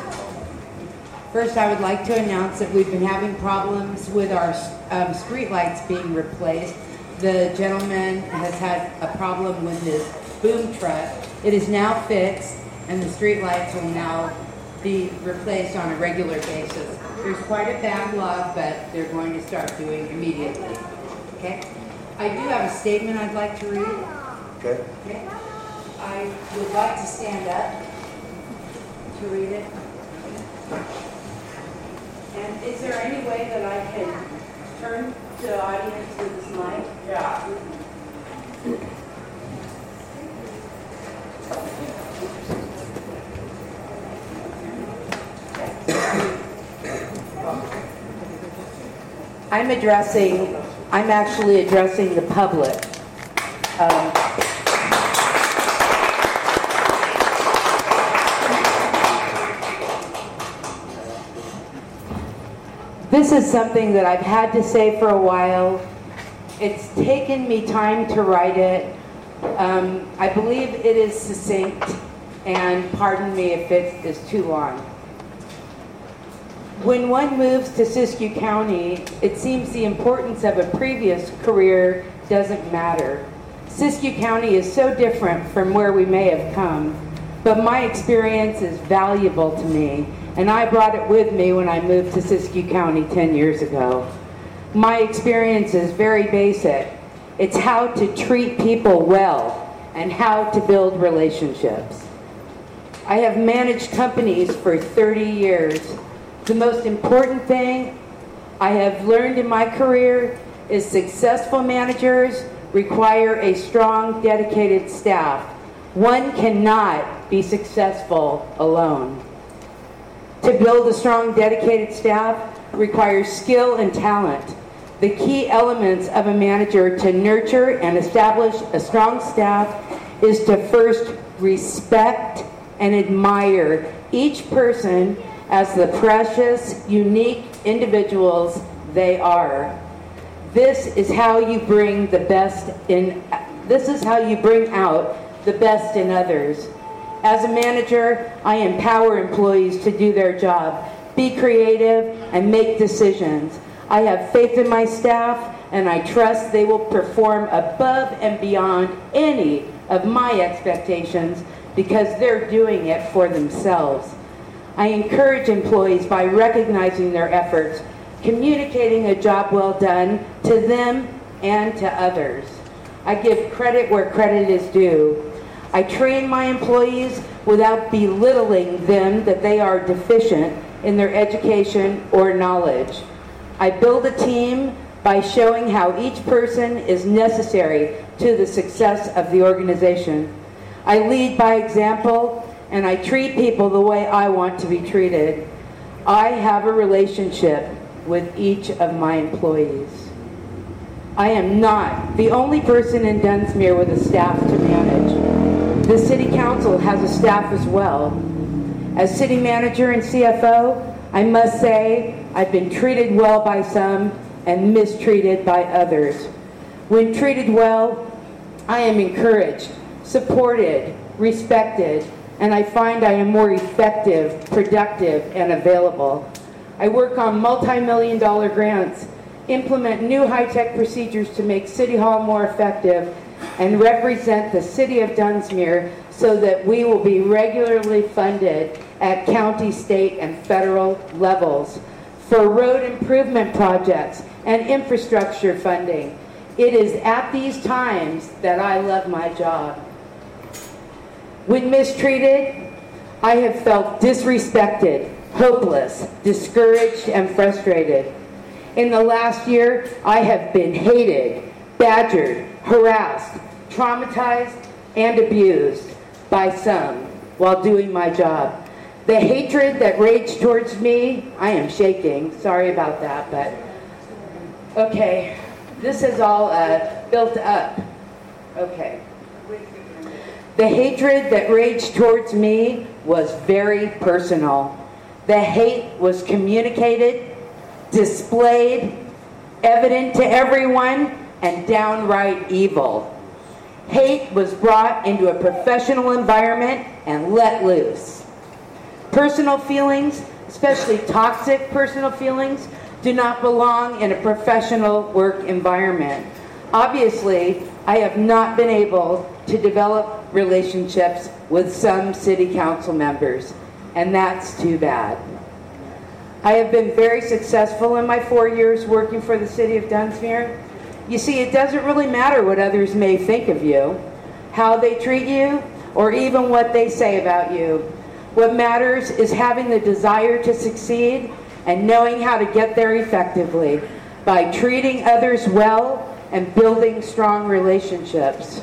I would like to announce that we've been having problems with our street lights being replaced. The gentleman has had a problem with his boom truck. It is now fixed, and the street lights will now be replaced on a regular basis. There's quite a backlog, but they're going to start doing immediately. Okay? I do have a statement I'd like to read. Okay. Okay? I would like to stand up to read it. And is there any way that I can turn the audience with this mic? Yeah. I'm actually addressing the public. This is something that I've had to say for a while. It's taken me time to write it. I believe it is succinct, and pardon me if it is too long. When one moves to Siskiyou County, it seems the importance of a previous career doesn't matter. Siskiyou County is so different from where we may have come, but my experience is valuable to me, and I brought it with me when I moved to Siskiyou County 10 years ago. My experience is very basic. It's how to treat people well and how to build relationships. I have managed companies for 30 years. The most important thing I have learned in my career is successful managers require a strong, dedicated staff. One cannot be successful alone. To build a strong, dedicated staff requires skill and talent. The key elements of a manager to nurture and establish a strong staff is to first respect and admire each person as the precious, unique individuals they are. This is how you bring the best in. This is how you bring out the best in others. As a manager, I empower employees to do their job, be creative, and make decisions. I have faith in my staff, and I trust they will perform above and beyond any of my expectations because they're doing it for themselves. I encourage employees by recognizing their efforts, communicating a job well done to them and to others. I give credit where credit is due. I train my employees without belittling them that they are deficient in their education or knowledge. I build a team by showing how each person is necessary to the success of the organization. I lead by example, and I treat people the way I want to be treated. I have a relationship with each of my employees. I am not the only person in Dunsmuir with a staff to manage. The City Council has a staff as well. As City Manager and CFO, I must say I've been treated well by some and mistreated by others. When treated well, I am encouraged, supported, respected, and I find I am more effective, productive, and available. I work on multi-million-dollar grants, implement new high-tech procedures to make City Hall more effective, and represent the City of Dunsmuir so that we will be regularly funded at county, state, and federal levels for road improvement projects and infrastructure funding. It is at these times that I love my job. When mistreated, I have felt disrespected, hopeless, discouraged, and frustrated. In the last year, I have been hated, badgered, harassed, traumatized, and abused by some while doing my job. The hatred that raged towards me, I am shaking, sorry about that, but okay, this is all built up. Okay. The hatred that raged towards me was very personal. The hate was communicated, displayed, evident to everyone, and downright evil. Hate was brought into a professional environment and let loose. Personal feelings, especially toxic personal feelings, do not belong in a professional work environment. Obviously, I have not been able to develop relationships with some city council members, and that's too bad. I have been very successful in my 4 years working for the city of Dunsmuir. You see, it doesn't really matter what others may think of you, how they treat you, or even what they say about you. What matters is having the desire to succeed and knowing how to get there effectively by treating others well and building strong relationships.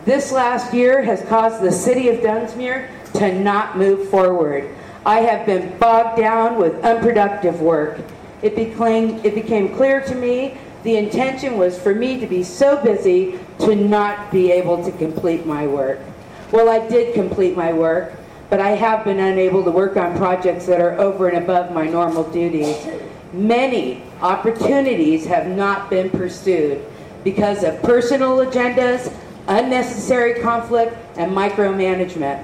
This last year has caused the city of Dunsmuir to not move forward. I have been bogged down with unproductive work. It became clear to me the intention was for me to be so busy to not be able to complete my work. Well, I did complete my work, but I have been unable to work on projects that are over and above my normal duties. Many opportunities have not been pursued because of personal agendas, unnecessary conflict, and micromanagement.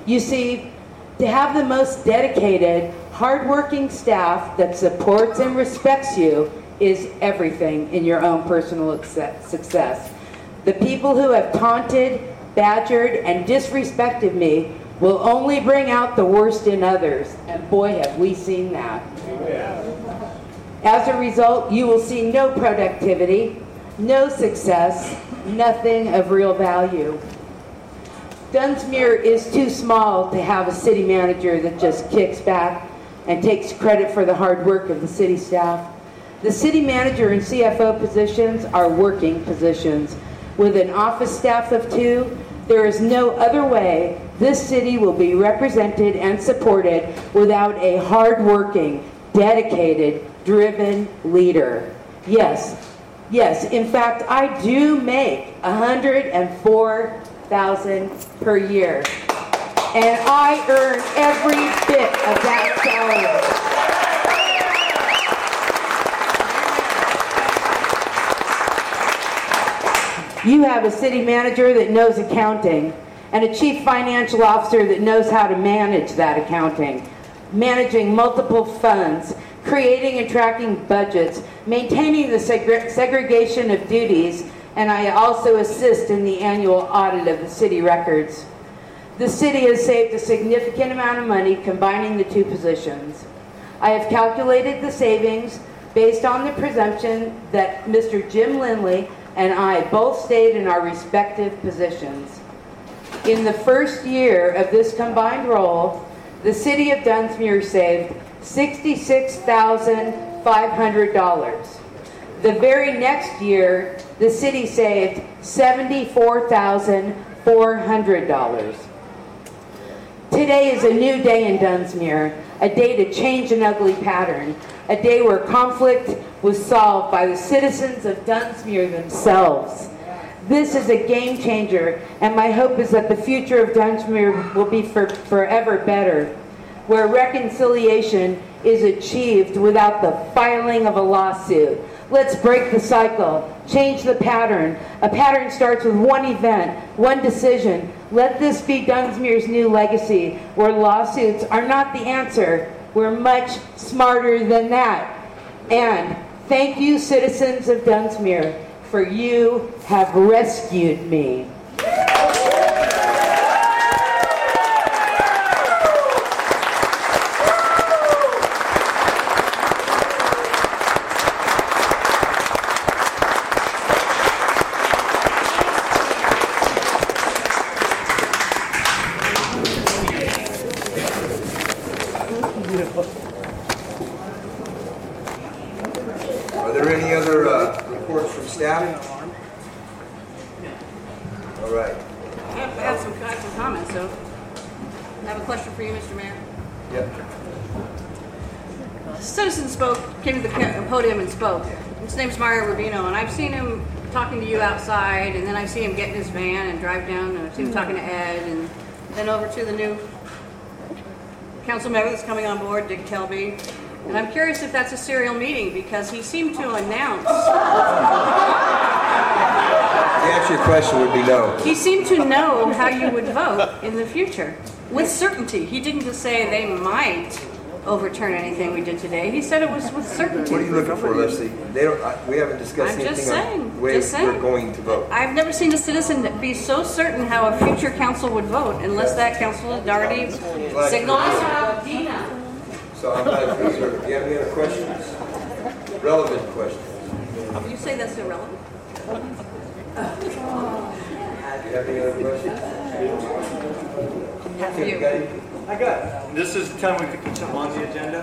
You see, to have the most dedicated, hardworking staff that supports and respects you is everything in your own personal success. The people who have taunted, badgered, and disrespected me will only bring out the worst in others, and boy have we seen that. As a result, you will see no productivity, no success, nothing of real value. Dunsmuir is too small to have a city manager that just kicks back and takes credit for the hard work of the city staff. The city manager and CFO positions are working positions. With an office staff of 2, there is no other way this city will be represented and supported without a hard-working, dedicated, driven leader. Yes, in fact, I do make $104,000 per year, and I earn every bit of that salary. You have a city manager that knows accounting and a chief financial officer that knows how to manage that accounting, managing multiple funds, creating and tracking budgets, maintaining the segregation of duties, and I also assist in the annual audit of the city records. The city has saved a significant amount of money combining the two positions. I have calculated the savings based on the presumption that Mr. Jim Lindley and I both stayed in our respective positions. In the first year of this combined role, the city of Dunsmuir saved $66,500. The very next year, the city saved $74,400. Today is a new day in Dunsmuir, a day to change an ugly pattern, a day where conflict was solved by the citizens of Dunsmuir themselves. This is a game changer, and my hope is that the future of Dunsmuir will be forever better, where reconciliation is achieved without the filing of a lawsuit. Let's break the cycle, change the pattern. A pattern starts with one event, one decision. Let this be Dunsmuir's new legacy, where lawsuits are not the answer. We're much smarter than that. And thank you, citizens of Dunsmuir, for you have rescued me. Are there any other reports from staff? All right. I have some comments, so I have a question for you, Mr. Mayor. Yep. A citizen came to the podium and spoke. His name's Mario Rubino, and I've seen him talking to you outside, and then I see him get in his van and drive down, and I've seen him talking to Ed, and then over to the new council member that's coming on board, Dick Kelby. And I'm curious if that's a serial meeting, because he seemed to announce. The answer to your question would be no. He seemed to know how you would vote in the future, with certainty. He didn't just say they might overturn anything we did today. He said it was with certainty. What are you looking for, Leslie? We haven't discussed anything on the way we're going to vote. I've never seen a citizen be so certain how a future council would vote unless that council had already signaled. So I'm glad to reserve. Do you have any other questions? Relevant questions. You say that's irrelevant? Do you have any other questions? I got it. This is the time we could put something on the agenda.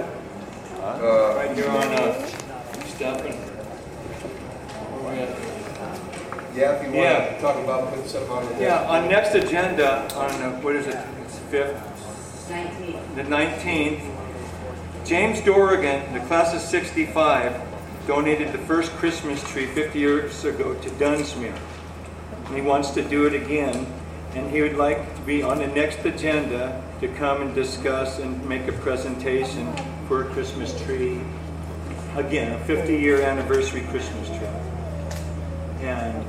Right here on stuff. Yeah, if you want to talk about putting something on the agenda. Yeah, on next agenda, on what is it? It's 5th? 19th. The 19th. James Dorrigan, the class of 65, donated the first Christmas tree 50 years ago to Dunsmuir. And he wants to do it again. And he would like to be on the next agenda to come and discuss and make a presentation for a Christmas tree. Again, a 50-year anniversary Christmas tree. And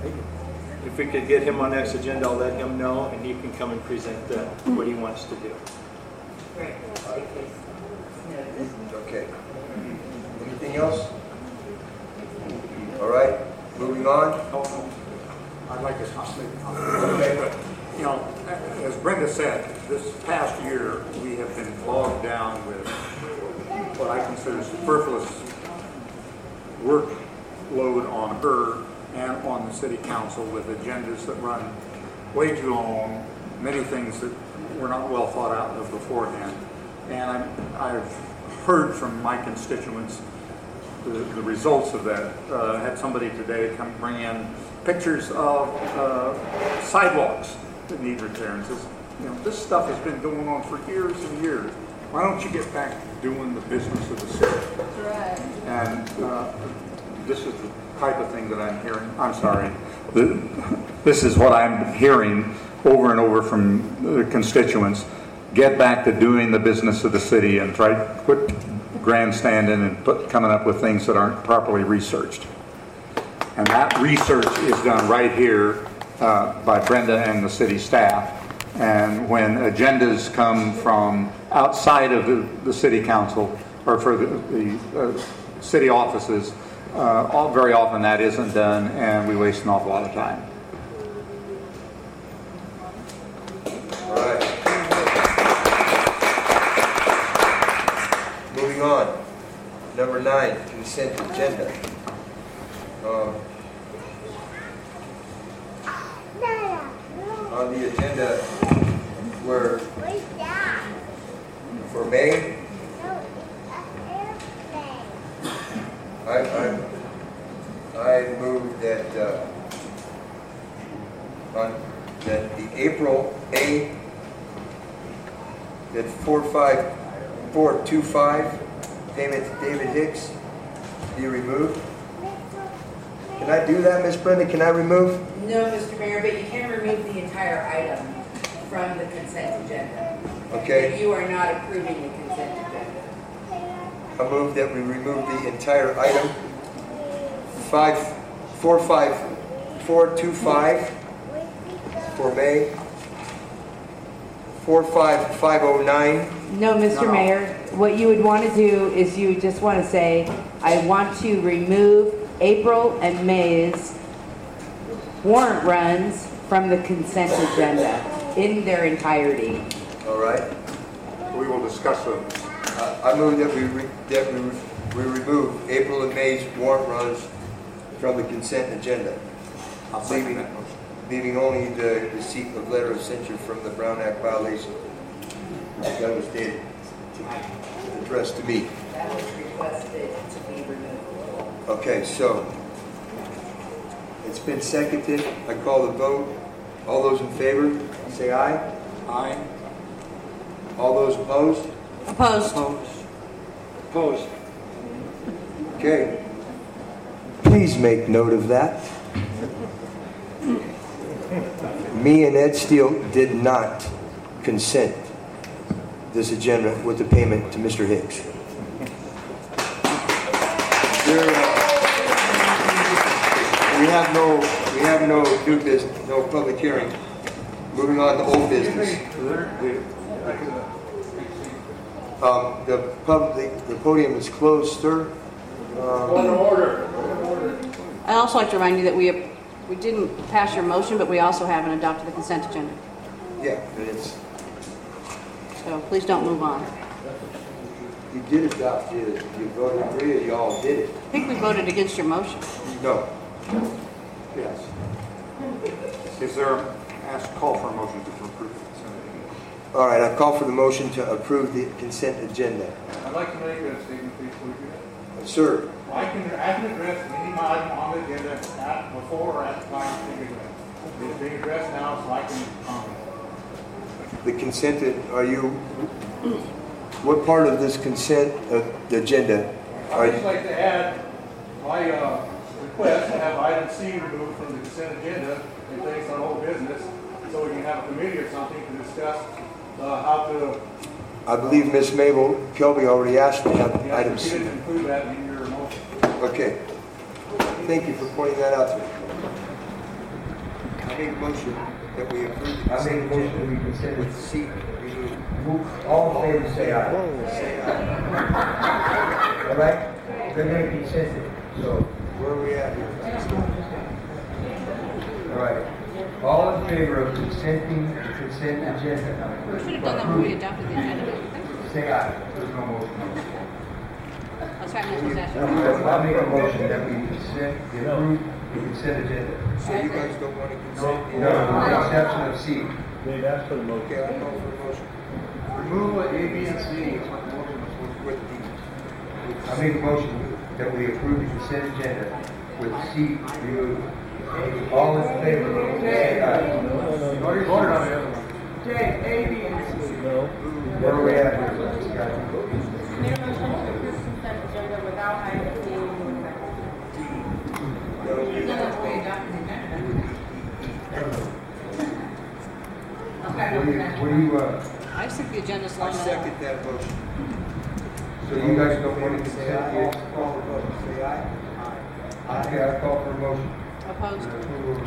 if we could get him on next agenda, I'll let him know, and he can come and present what he wants to do. Great. Okay. Anything else? All right. Moving on. I'd like to you know, as Brenda said, this past year we have been bogged down with what I consider superfluous workload on her and on the city council, with agendas that run way too long, many things that were not well thought out of beforehand. And I've heard from my constituents the results of that. I had somebody today come bring in pictures of sidewalks that need repair, and says, you know, this stuff has been going on for years and years. Why don't you get back to doing the business of the city? That's right. And this is the type of thing that I'm hearing. I'm sorry. This is what I'm hearing over and over from the constituents. Get back to doing the business of the city and try to quit grandstanding and coming up with things that aren't properly researched. And that research is done right here by Brenda and the city staff. And when agendas come from outside of the city council or for the city offices, very often that isn't done, and we waste an awful lot of time. All right. 509, consent agenda. On the agenda were for May. I moved that that the April A, that 45425 payment to David Hicks be removed. Can I do that, Ms. Brenda? Can I remove? No, Mr. Mayor, but you can remove the entire item from the consent agenda. Okay. But you are not approving the consent agenda. I move that we remove the entire item 45425 for May, 45509. No, Mr. Mayor, what you would want to do is you would just want to say, I want to remove April and May's warrant runs from the consent agenda in their entirety. All right. We will discuss them. I move that we remove April and May's warrant runs from the consent agenda, leaving only the receipt of letter of censure from the Brown Act violation that was dated addressed to me. That was requested to be removed. Okay, so it's been seconded. I call the vote. All those in favor, say aye. Aye. All those opposed? Opposed. Opposed. Okay. Please make note of that. Me and Ed Steele did not consent this agenda with the payment to Mr. Hicks. We have no new business, no public hearing. Moving on to old business. The podium is closed, sir. Point of order. I'd also like to remind you that we didn't pass your motion, but we also haven't adopted the consent agenda. Yeah, but it's, So please don't move on. you did adopt it. You voted, three of y'all did it. I think we voted against your motion. No. Yes. Is there call for a motion to approve the consent agenda? All right, I call for the motion to approve the consent agenda. I'd like to make a statement, please, will you do that? Sir, I can address any item on the agenda before or at the time it's being addressed. It's being addressed now, so I can comment. the consented, what part of this consent agenda are I'd you? just like to add my request to have item C removed from the consent agenda and placed on old business, so we can have a committee or something to discuss how to. I believe Ms. Mabel Kelby already asked to have item She C. didn't include that in your motion. Okay. Thank you for pointing that out to me. I make a motion that we approve the consent agenda with C removed. All in favor, say aye. Say aye. All right? They're going to consent it. So, Where are we at here? all right. All in favor of consenting the consent agenda? We should have done that when we adopted the agenda, don't you think? Say aye. There's no motion. That's right, Mr. Sessions. I'll make a motion that we approve the consent agenda. So you guys don't want to consent? No, with the exception of C. They've asked for the motion. Okay, I call for a motion. Remove A, B, and C. With I make a motion that we approve the consent agenda with C removed. All in favor, say aye. Already voted on the other one. J, A, B, and C. No. Where are we at here? without item C. What do you, I think the agenda's I lined up. second that motion. so you guys don't want to consent here? Call for vote. Say aye. Okay, I call for a motion. Opposed?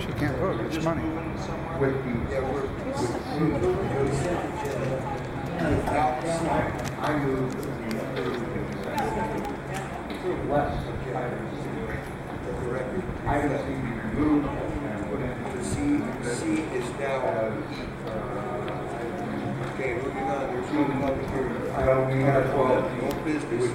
She can't vote, it's money. With the, I move that we approve the consent agenda. Less items C be removed and put into C is now, okay, moving on, there's no public hearing. we have 12. No business.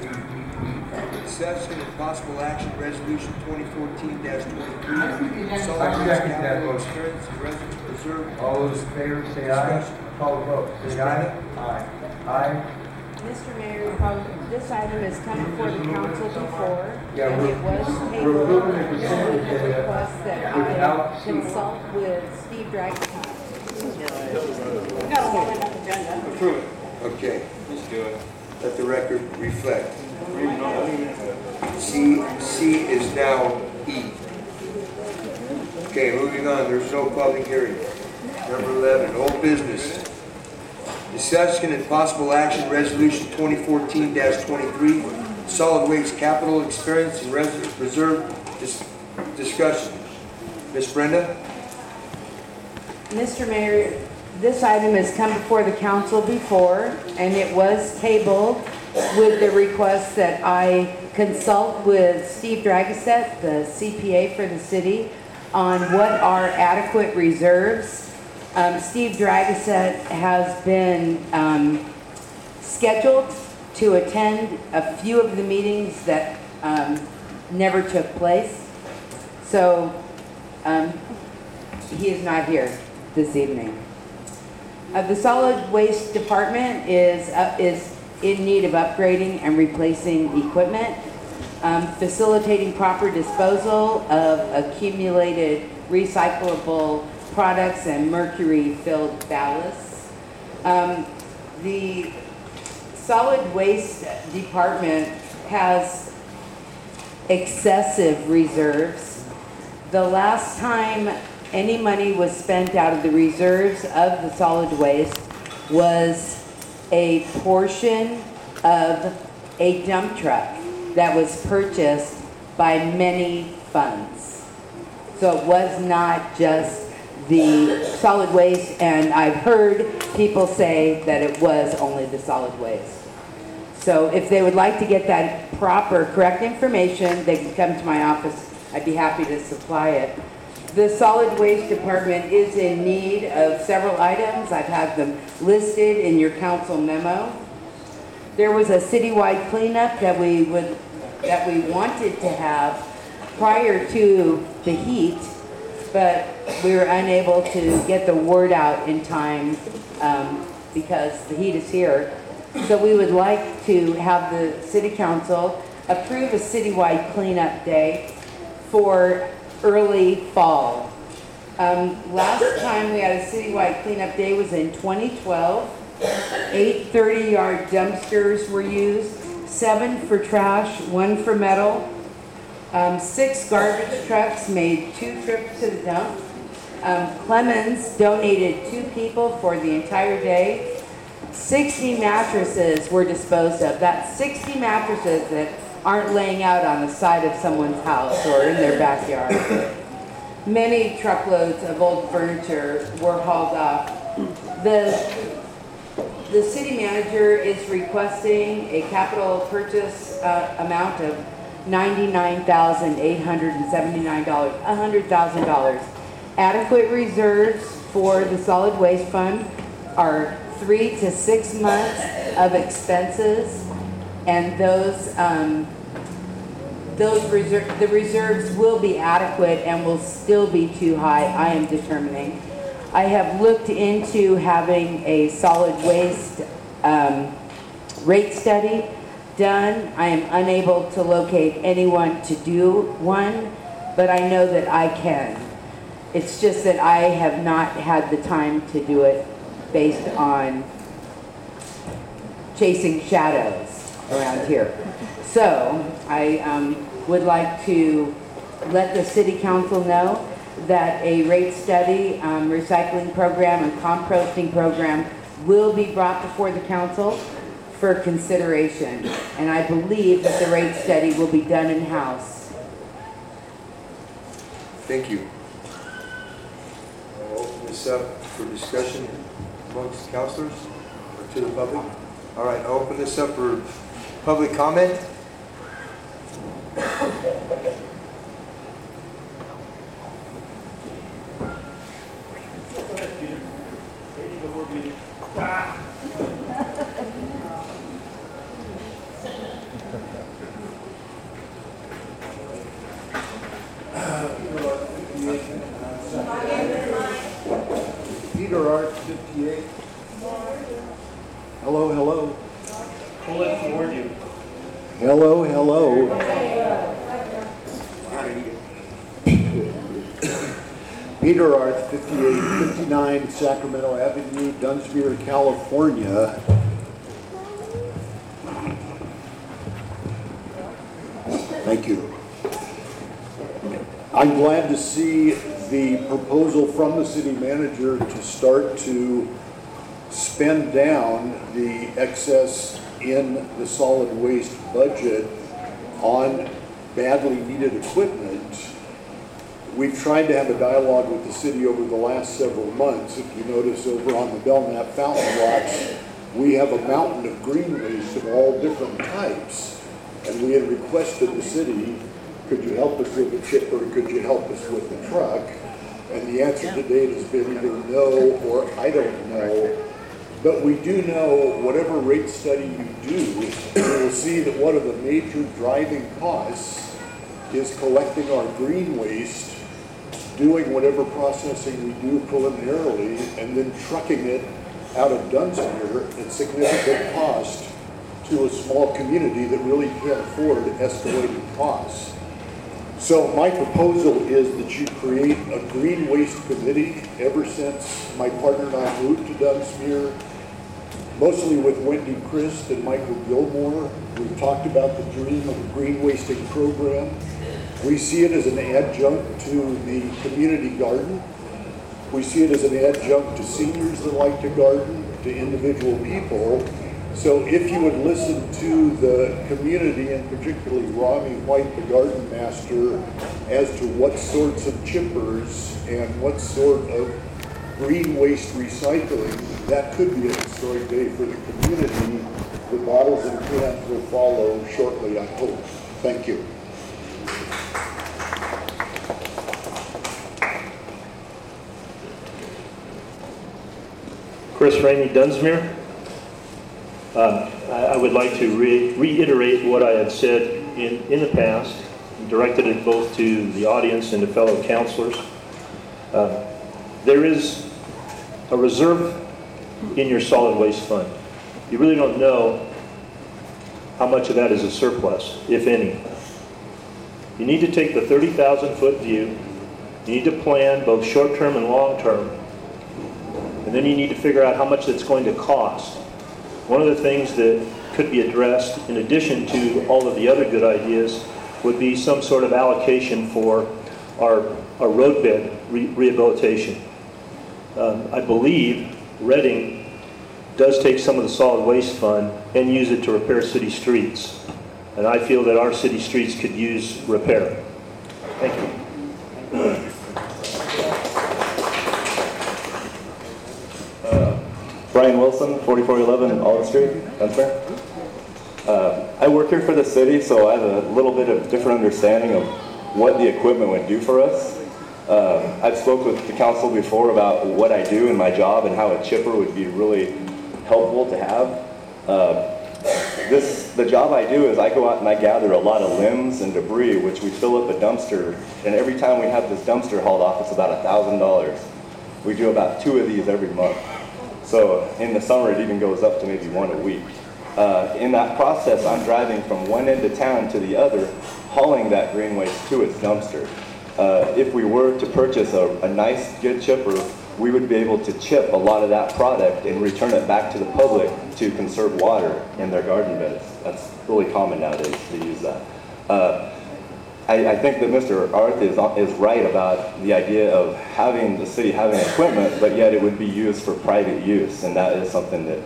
Discussion and possible action, resolution 2014-23. I second that motion. Experience and residents preserve. All those in favor say aye. Call the vote. Say aye. Aye. Aye. Mr. Mayor, this item has come before the council before, Yeah, and it was we're tabled approving the with consent the agenda request that without I consult with Steve Dragstone. We got a whole agenda. Approve it. Okay. Let's do it. Let the record reflect. C is now E. Okay, moving on. There's no public hearing. Number 11, old business. Discussion and possible action, resolution 2014-23, solid waste capital experience and reserve discussion. Ms. Brenda? Mr. Mayor, this item has come before the council before, and it was tabled with the request that I consult with Steve Dragstone, the CPA for the city, on what are adequate reserves. Steve Dragstone has been scheduled to attend a few of the meetings that never took place. So he is not here this evening. The solid waste department is in need of upgrading and replacing equipment, facilitating proper disposal of accumulated recyclable products and mercury-filled ballasts. The solid waste department has excessive reserves. The last time any money was spent out of the reserves of the solid waste was a portion of a dump truck that was purchased by many funds. So it was not just the solid waste, and I've heard people say that it was only the solid waste. So if they would like to get that proper, correct information, they can come to my office. I'd be happy to supply it. The solid waste department is in need of several items. I've had them listed in your council memo. There was a citywide cleanup that we wanted to have prior to the heat, but we were unable to get the word out in time because the heat is here. So we would like to have the city council approve a citywide cleanup day for early fall. Last time we had a citywide cleanup day was in 2012. 8 30-yard dumpsters were used, 7 for trash, 1 for metal. 6 garbage trucks made 2 trips to the dump. Clemens donated 2 people for the entire day. 60 mattresses were disposed of. That's 60 mattresses that aren't laying out on the side of someone's house or in their backyard. Many truckloads of old furniture were hauled off. The city manager is requesting a capital purchase amount of $99,879, $100,000. Adequate reserves for the solid waste fund are 3 to 6 months of expenses, and the reserves will be adequate and will still be too high, I am determining. I have looked into having a solid waste rate study done. I am unable to locate anyone to do one, but I know that I can. It's just that I have not had the time to do it based on chasing shadows around here. So I would like to let the city council know that a rate study, recycling program, and composting program will be brought before the council for consideration. And I believe that the rate study will be done in-house. Thank you. I'll open this up for discussion amongst councilors or to the public. All right, I'll open this up for public comment. Peter Art, 58. Hello, hello. Pull it toward you. Hello, hello. Peter Art, 5859 Sacramento Avenue, Dunsmuir, California. Thank you. I'm glad to see the proposal from the city manager to start to spend down the excess in the solid waste budget on badly needed equipment. We've tried to have a dialogue with the city over the last several months. If you notice over on the Belknap fountain blocks, we have a mountain of green waste of all different types. And we had requested the city, could you help us with the chipper, could you help us with the truck? And the answer to date has been either no or I don't know. But we do know whatever rate study you do, you will see that one of the major driving costs is collecting our green waste, doing whatever processing we do preliminarily, and then trucking it out of Dunsmuir at significant cost to a small community that really can't afford escalating costs. So my proposal is that you create a green waste committee. Ever since my partner and I moved to Dunsmuir, mostly with Wendy Christ and Michael Gilmore, we've talked about the dream of a green wasting program. We see it as an adjunct to the community garden. We see it as an adjunct to seniors that like to garden, to individual people. So if you would listen to the community, and particularly Rami White, the garden master, as to what sorts of chippers and what sort of green waste recycling, that could be a historic day for the community. The bottles and cans will follow shortly, I hope. Thank you. Chris Ramey, Dunsmuir. I would like to reiterate what I have said in the past, directed it both to the audience and to fellow councilors. There is a reserve in your solid waste fund. You really don't know how much of that is a surplus, if any. You need to take the 30,000-foot view. You need to plan both short-term and long-term. And then you need to figure out how much it's going to cost. One of the things that could be addressed, in addition to all of the other good ideas, would be some sort of allocation for our roadbed rehabilitation. I believe Reading does take some of the solid waste fund and use it to repair city streets. And I feel that our city streets could use repair. Thank you. Brian Wilson, 4411 Alden Street, Dunsmuir. I work here for the city, so I have a little bit of different understanding of what the equipment would do for us. I've spoke with the council before about what I do in my job and how a chipper would be really helpful to have. The job I do is I go out and I gather a lot of limbs and debris, which we fill up a dumpster, and every time we have this dumpster hauled off, it's about $1,000. We do about 2 of these every month. So in the summer, it even goes up to maybe 1 a week. In that process, I'm driving from one end of town to the other, hauling that green waste to its dumpster. If we were to purchase a nice, good chipper, we would be able to chip a lot of that product and return it back to the public to conserve water in their garden beds. That's really common nowadays to use that. I think that Mr. Arth is right about the idea of having the city having equipment, but yet it would be used for private use, and that is something that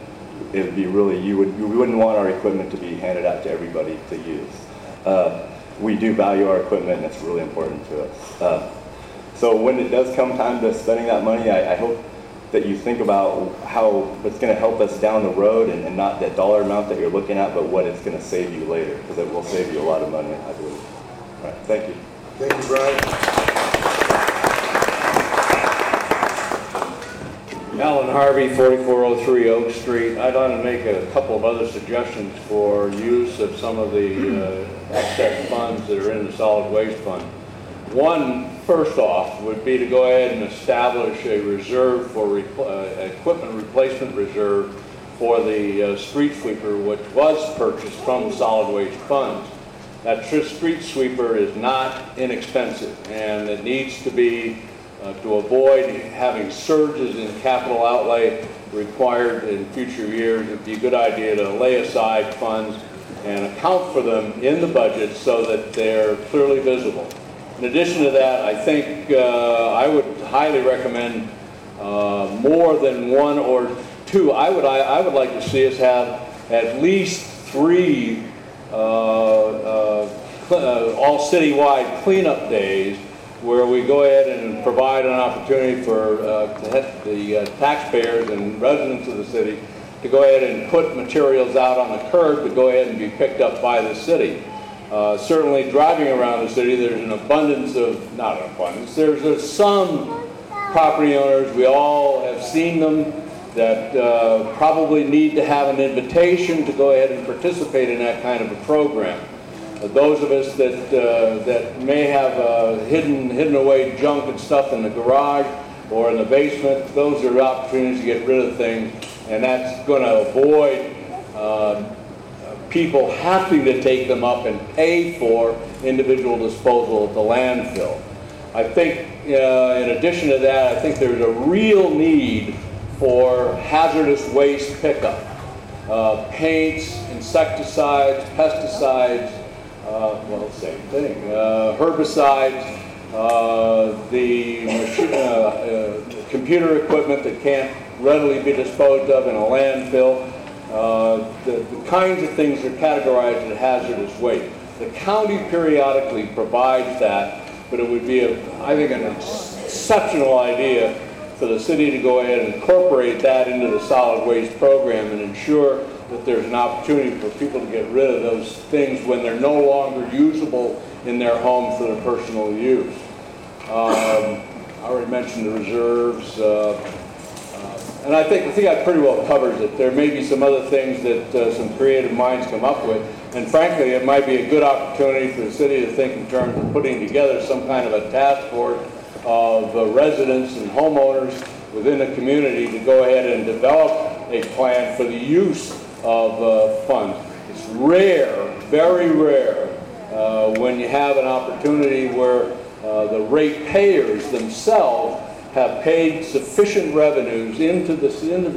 it would be really, we wouldn't want our equipment to be handed out to everybody to use. We do value our equipment, and it's really important to us. So when it does come time to spending that money, I hope that you think about how it's going to help us down the road, and not that dollar amount that you're looking at, but what it's going to save you later, because it will save you a lot of money, I believe. All right, thank you. Thank you, Brian. Alan Harvey, 4403 Oak Street. I'd like to make a couple of other suggestions for use of some of the excess funds that are in the solid waste fund. First off, would be to go ahead and establish a reserve for equipment replacement reserve for the street sweeper, which was purchased from solid waste funds. That street sweeper is not inexpensive, and it needs to be, to avoid having surges in capital outlay required in future years, it'd be a good idea to lay aside funds and account for them in the budget so that they're clearly visible. In addition to that, I think I would highly recommend more than one or two. I would like to see us have at least 3 all citywide cleanup days where we go ahead and provide an opportunity for the taxpayers and residents of the city to go ahead and put materials out on the curb to go ahead and be picked up by the city. Certainly driving around the city, there's an abundance of, not an abundance, there's some property owners, we all have seen them, that probably need to have an invitation to go ahead and participate in that kind of a program. Those of us that may have hidden away junk and stuff in the garage or in the basement, those are opportunities to get rid of things, and that's going to avoid people having to take them up and pay for individual disposal at the landfill. I think in addition to that, I think there's a real need for hazardous waste pickup. Paints, insecticides, pesticides, well, same thing, herbicides, the computer equipment that can't readily be disposed of in a landfill. The kinds of things are categorized as hazardous waste. The county periodically provides that, but it would be, I think, an exceptional idea for the city to go ahead and incorporate that into the solid waste program and ensure that there's an opportunity for people to get rid of those things when they're no longer usable in their home for their personal use. I already mentioned the reserves. And I think that pretty well covers it. There may be some other things that some creative minds come up with. And frankly, it might be a good opportunity for the city to think in terms of putting together some kind of a task force of residents and homeowners within the community to go ahead and develop a plan for the use of funds. It's rare, very rare, when you have an opportunity where the ratepayers themselves have paid sufficient revenues into the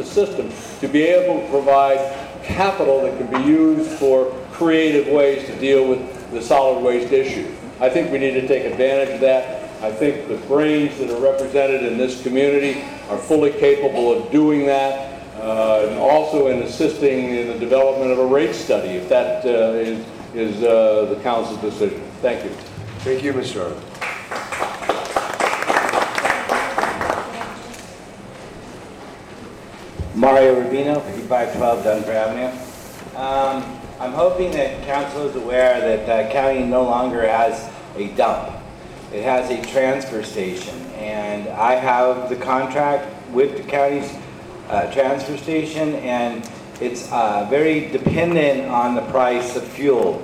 system to be able to provide capital that can be used for creative ways to deal with the solid waste issue. I think we need to take advantage of that. I think the brains that are represented in this community are fully capable of doing that, and also in assisting in the development of a rate study, if that is the council's decision. Thank you. Thank you, Mr. Arnold. Mario Rubino, 5512 Dunsmuir Avenue. I'm hoping that council is aware that the county no longer has a dump. It has a transfer station, and I have the contract with the county's transfer station, and it's very dependent on the price of fuel.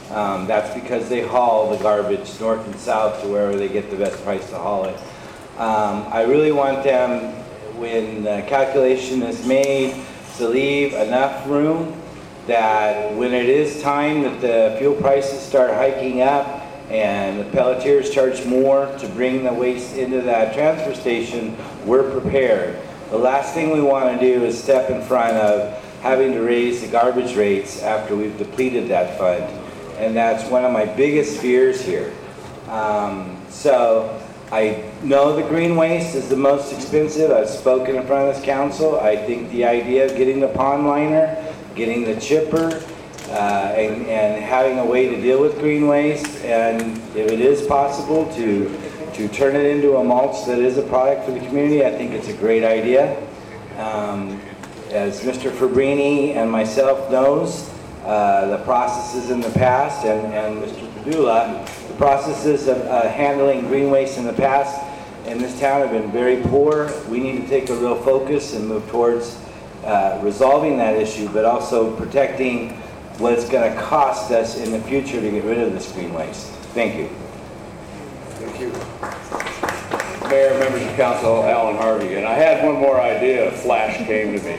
That's because they haul the garbage north and south to wherever they get the best price to haul it. I really want them, when the calculation is made, to leave enough room that when it is time that the fuel prices start hiking up and the pelletiers charge more to bring the waste into that transfer station, we're prepared. The last thing we want to do is step in front of having to raise the garbage rates after we've depleted that fund. And that's one of my biggest fears here. So I know the green waste is the most expensive. I've spoken in front of this council. I think the idea of getting the pond liner, getting the chipper, and having a way to deal with green waste, and if it is possible to turn it into a mulch that is a product for the community, I think it's a great idea. As Mr. Fabrini and myself knows, the processes in the past, and Mr. Padula, the processes of handling green waste in the past in this town have been very poor. We need to take a real focus and move towards resolving that issue, but also protecting what it's going to cost us in the future to get rid of this green waste. Thank you. Mayor, members of council, Alan Harvey, and I had one more idea. A flash came to me,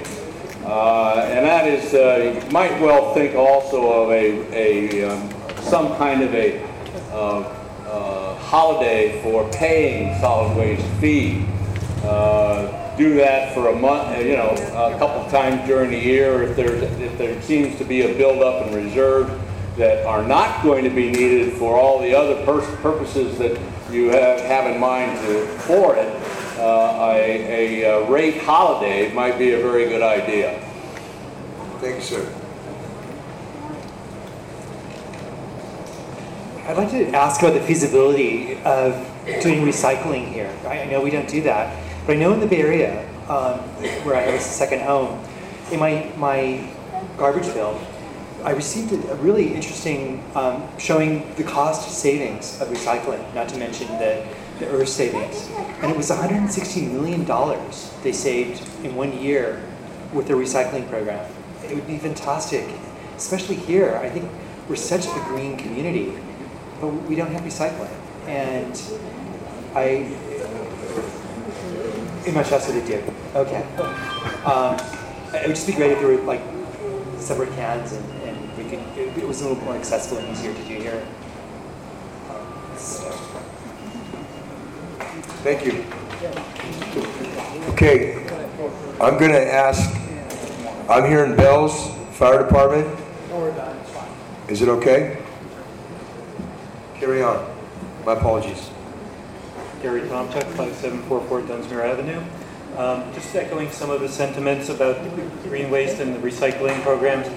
and that is, you might well think also of some kind of a holiday for paying solid waste fee. Do that for a month, a couple times during the year. If there seems to be a buildup in reserve that are not going to be needed for all the other purposes that you have in mind for it, a rate holiday might be a very good idea. Thank you, sir. I'd like to ask about the feasibility of doing recycling here. I know we don't do that, but I know in the Bay Area, where I have a second home, in my garbage bill, I received a really interesting showing the cost savings of recycling, not to mention the earth savings. And it was $160 million they saved in 1 year with their recycling program. It would be fantastic, especially here. I think we're such a green community, but we don't have recycling. And in Manchester they do. Okay. It would just be great if there were like separate cans and we could, it was a little more accessible and easier to do here. Thank you. Okay, I'm going to ask, I'm here in Bells Fire Department. Is it okay? Carry on. My apologies. Gary Tomchuk, 5744 Dunsmuir Avenue. Just echoing some of the sentiments about the green waste and the recycling programs.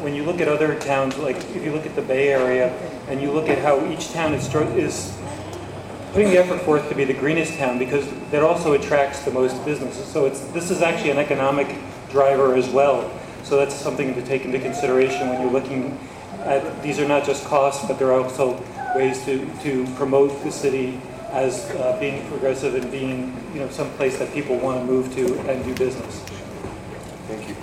When you look at other towns, like if you look at the Bay Area, and you look at how each town is putting the effort forth to be the greenest town, because that also attracts the most businesses. So this is actually an economic driver as well. So that's something to take into consideration when you're looking at, these are not just costs, but they're also ways to promote the city as being progressive and being, some place that people want to move to and do business. Thank you.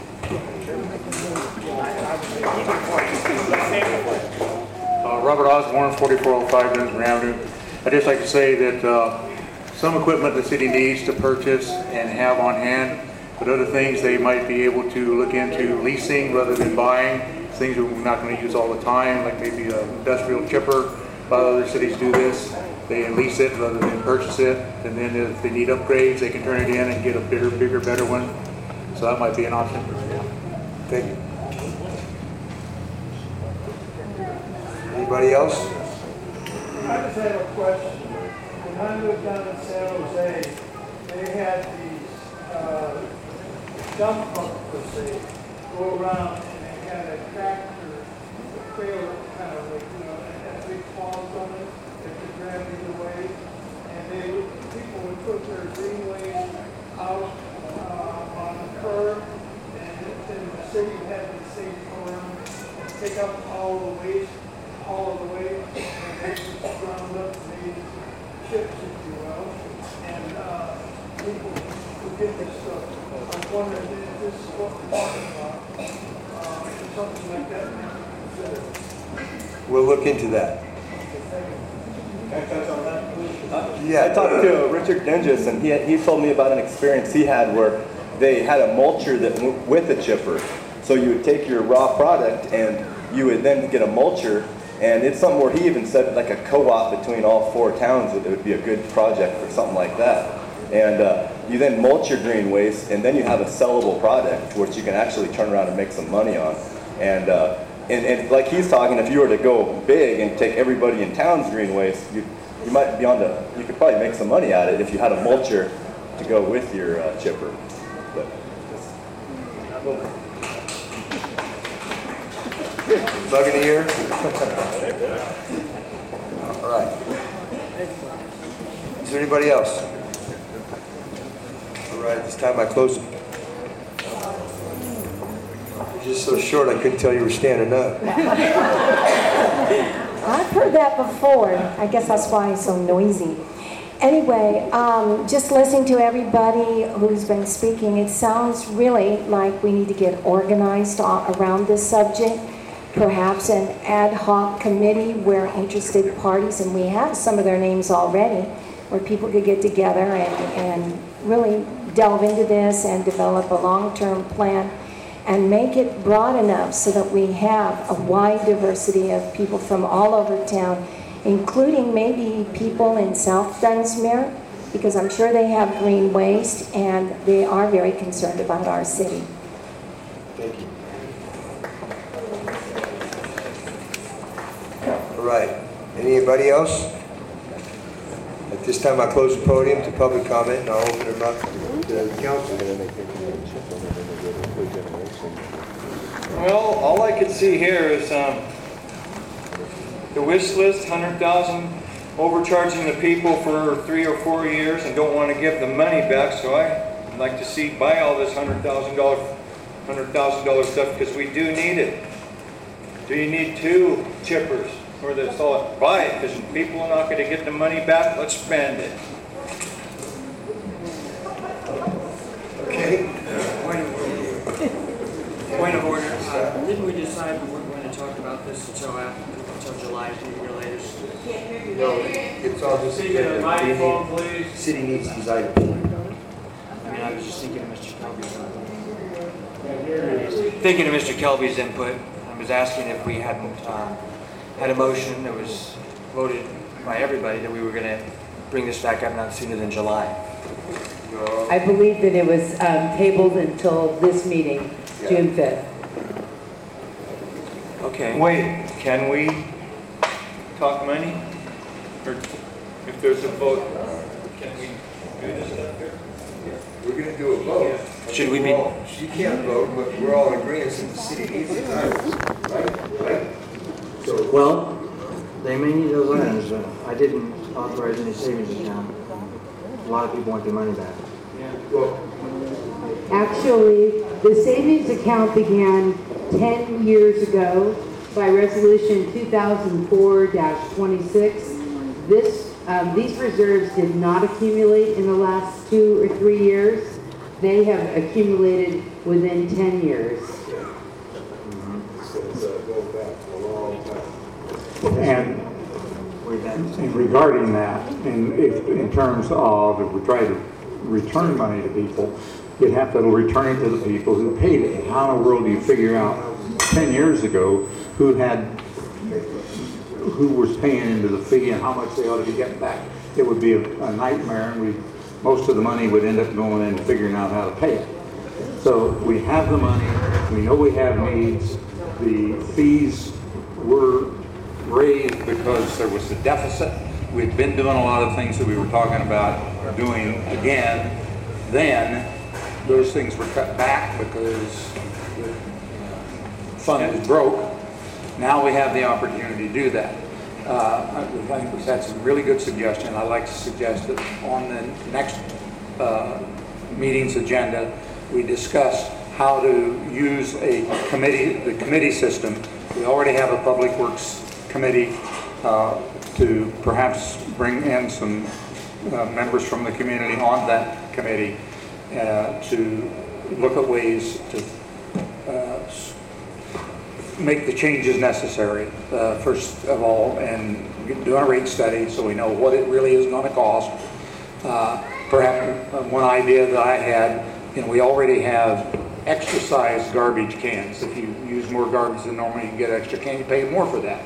Robert Osborne, 4405 Dunsmuir Avenue. I'd just like to say that some equipment the city needs to purchase and have on hand, but other things they might be able to look into leasing rather than buying. Things we're not going to use all the time, like maybe an industrial chipper. A lot of other cities do this. They lease it rather than purchase it, and then if they need upgrades, they can turn it in and get a bigger, better one. So that might be an option. Thank you. Anybody else? I just have a question. When I lived down in San Jose, they had these dump trucks, per se, go around and they had a tractor, a trailer, kind of like, it had big claws on it that could grab either way. And people would put their green waste out on the curb, and then the city had these things go around and pick up all the waste, haul it away, and they just ground up made chips, if you will, and people would get this stuff. I'm wondering if this is what we're talking about, if something like that might be considered. We'll look into that. Can I touch on that, please? Yeah. I talked to Richard Dinges, and he told me about an experience he had where they had a mulcher that went with a chipper. So you would take your raw product and you would then get a mulcher, and it's something where he even said like a co-op between all 4 towns that it would be a good project for something like that. And you then mulch your green waste, and then you have a sellable product which you can actually turn around and make some money on. And like he's talking, if you were to go big and take everybody in town's green waste, you might be you could probably make some money at it if you had a mulcher to go with your chipper. But Bug in the ear? All right. Is there anybody else? All right, at this time I close it. You're just so short I couldn't tell you were standing up. I've heard that before. I guess that's why it's so noisy. Anyway, just listening to everybody who's been speaking, it sounds really like we need to get organized around this subject. perhaps an ad hoc committee where interested parties, and we have some of their names already, where people could get together and really delve into this and develop a long-term plan and make it broad enough so that we have a wide diversity of people from all over town, including maybe people in South Dunsmuir, because I'm sure they have green waste and they are very concerned about our city. Thank you. All right. Anybody else? At this time, I close the podium to public comment, and I'll open it up to the council. Well, all I could see here is the wish list, 100,000, overcharging the people for 3 or 4 years and don't want to give the money back. So I'd like to see buy all this $100,000 stuff because we do need it. Do you need 2 chippers or the solid? Buy it because people are not going to get the money back. Let's spend it. Okay. Point of order. Didn't we decide we weren't going to talk about this until July, to your latest? No, it's all just. Speak into the microphone, please. City needs these items. I mean, I was just thinking of Mr. Kelby's input. I was asking if we hadn't had a motion that was voted by everybody that we were going to bring this back up not sooner than July. I believe that it was tabled until this meeting, June 5th. Okay. Wait, can we talk money? Or if there's a vote, can we do this stuff here? We're going to do a vote. Should we be? She can't vote, but we're all in agreement that the city needs these items, right? So, Well, they may need those items, but I didn't authorize any savings account. A lot of people want their money back. well, Actually, the savings account began 10 years ago by resolution 2004-26. These reserves did not accumulate in the last 2 or 3 years. They have accumulated within 10 years. And regarding that, in terms of if we try to return money to people, you'd have to return it to the people who paid it. How in the world do you figure out 10 years ago who was paying into the fee and how much they ought to be getting back? It would be a nightmare, and most of the money would end up going into figuring out how to pay it. So we have the money, we know we have needs, the fees were raised because there was a deficit. We'd been doing a lot of things that we were talking about doing again. Then those things were cut back because the fund was broke. Now we have the opportunity to do that. I think we've had some really good suggestions. I'd like to suggest that on the next meeting's agenda, we discuss how to use the committee system. We already have a Public Works committee to perhaps bring in some members from the community on that committee to look at ways to make the changes necessary, first of all, and do a rate study so we know what it really is going to cost. Perhaps one idea that I had, we already have extra sized garbage cans. If you use more garbage than normal, you can get an extra can, you pay more for that.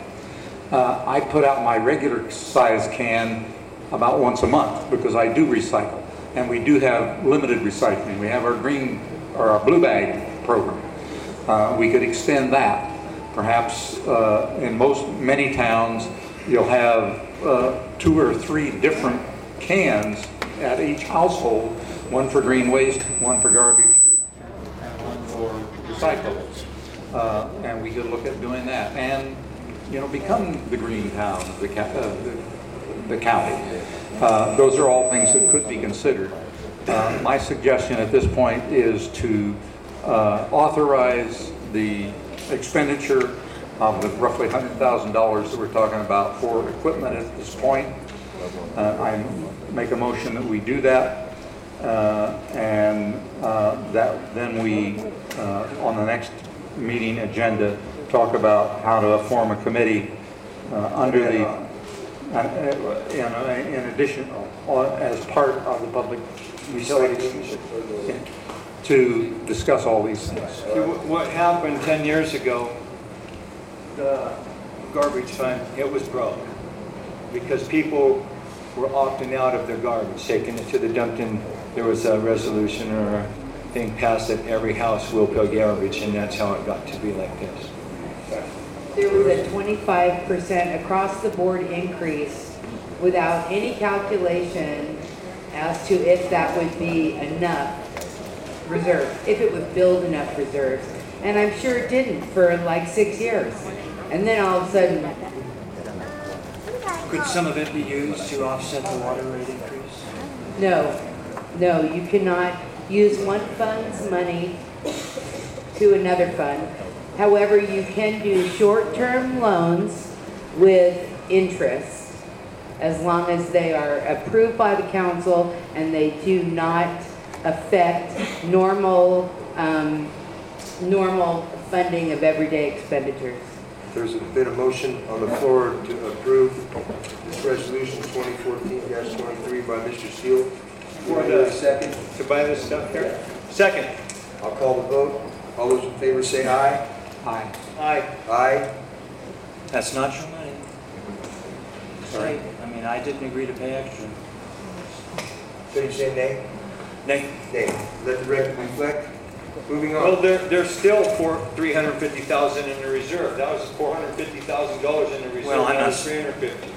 I put out my regular size can about once a month because I do recycle, and we do have limited recycling. We have our our blue bag program. We could extend that. Perhaps in many towns, you'll have 2 or 3 different cans at each household, one for green waste, one for garbage, and one for recyclables. And we could look at doing that and, become the green town of the county. Those are all things that could be considered. My suggestion at this point is to authorize the expenditure of the roughly $100,000 that we're talking about for equipment at this point. I make a motion that we do that, and that then we, on the next meeting agenda, talk about how to form a committee under the, in addition, as part of the Public Utilities Commission, to discuss all these things. See, what happened 10 years ago, the garbage fund, it was broke because people were opting out of their garbage, taking it to the Dumpton. There was a resolution or a thing passed that every house will pay garbage, and that's how it got to be like this. There was a 25% across the board increase without any calculation as to if that would be enough reserve, if it would build enough reserves. And I'm sure it didn't for like 6 years. And then all of a sudden, Could some of it be used to offset the water rate increase? no, you cannot use one fund's money to another fund. However, you can do short-term loans with interest as long as they are approved by the council and they do not affect normal funding of everyday expenditures. There's been a motion on the floor to approve this resolution 2014-23 by Mr. Steele. For the second, to buy this stuff here? Second. I'll call the vote. All those in favor say aye. Aye. Aye. Aye. That's not your money. Sorry. I mean, I didn't agree to pay extra. So you say nay? Nay. Nay. Let the record reflect. Moving on. Well, there's still $350,000 in the reserve. That was $450,000 in the reserve. Well, I'm Now not- it's $350,000.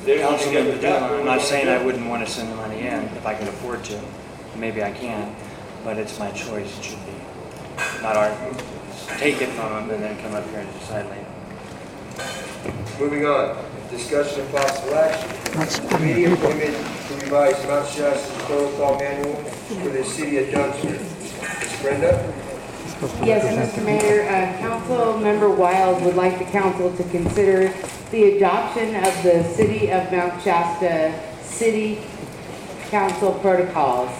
They want to Councilman get Padilla, that. I'm not saying I wouldn't want to send the money in if I could afford to. Maybe I can, but it's my choice. It should be not our, take it from them and then come up here and decide later. Moving on. Discussion and possible action. Committee appointment to revise Mount Shasta protocol manual for the city of Dunsmuir. Ms. Brenda? Yes, Mr. Mayor, Council Member Wild would like the council to consider the adoption of the City of Mount Shasta City Council protocols.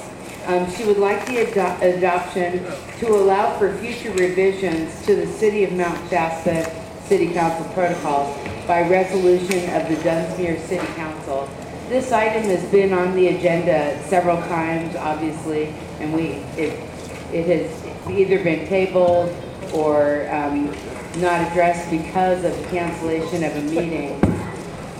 She would like the adoption to allow for future revisions to the City of Mount Shasta City Council protocols by resolution of the Dunsmuir City Council. This item has been on the agenda several times, obviously, and it has either been tabled or not addressed because of cancellation of a meeting.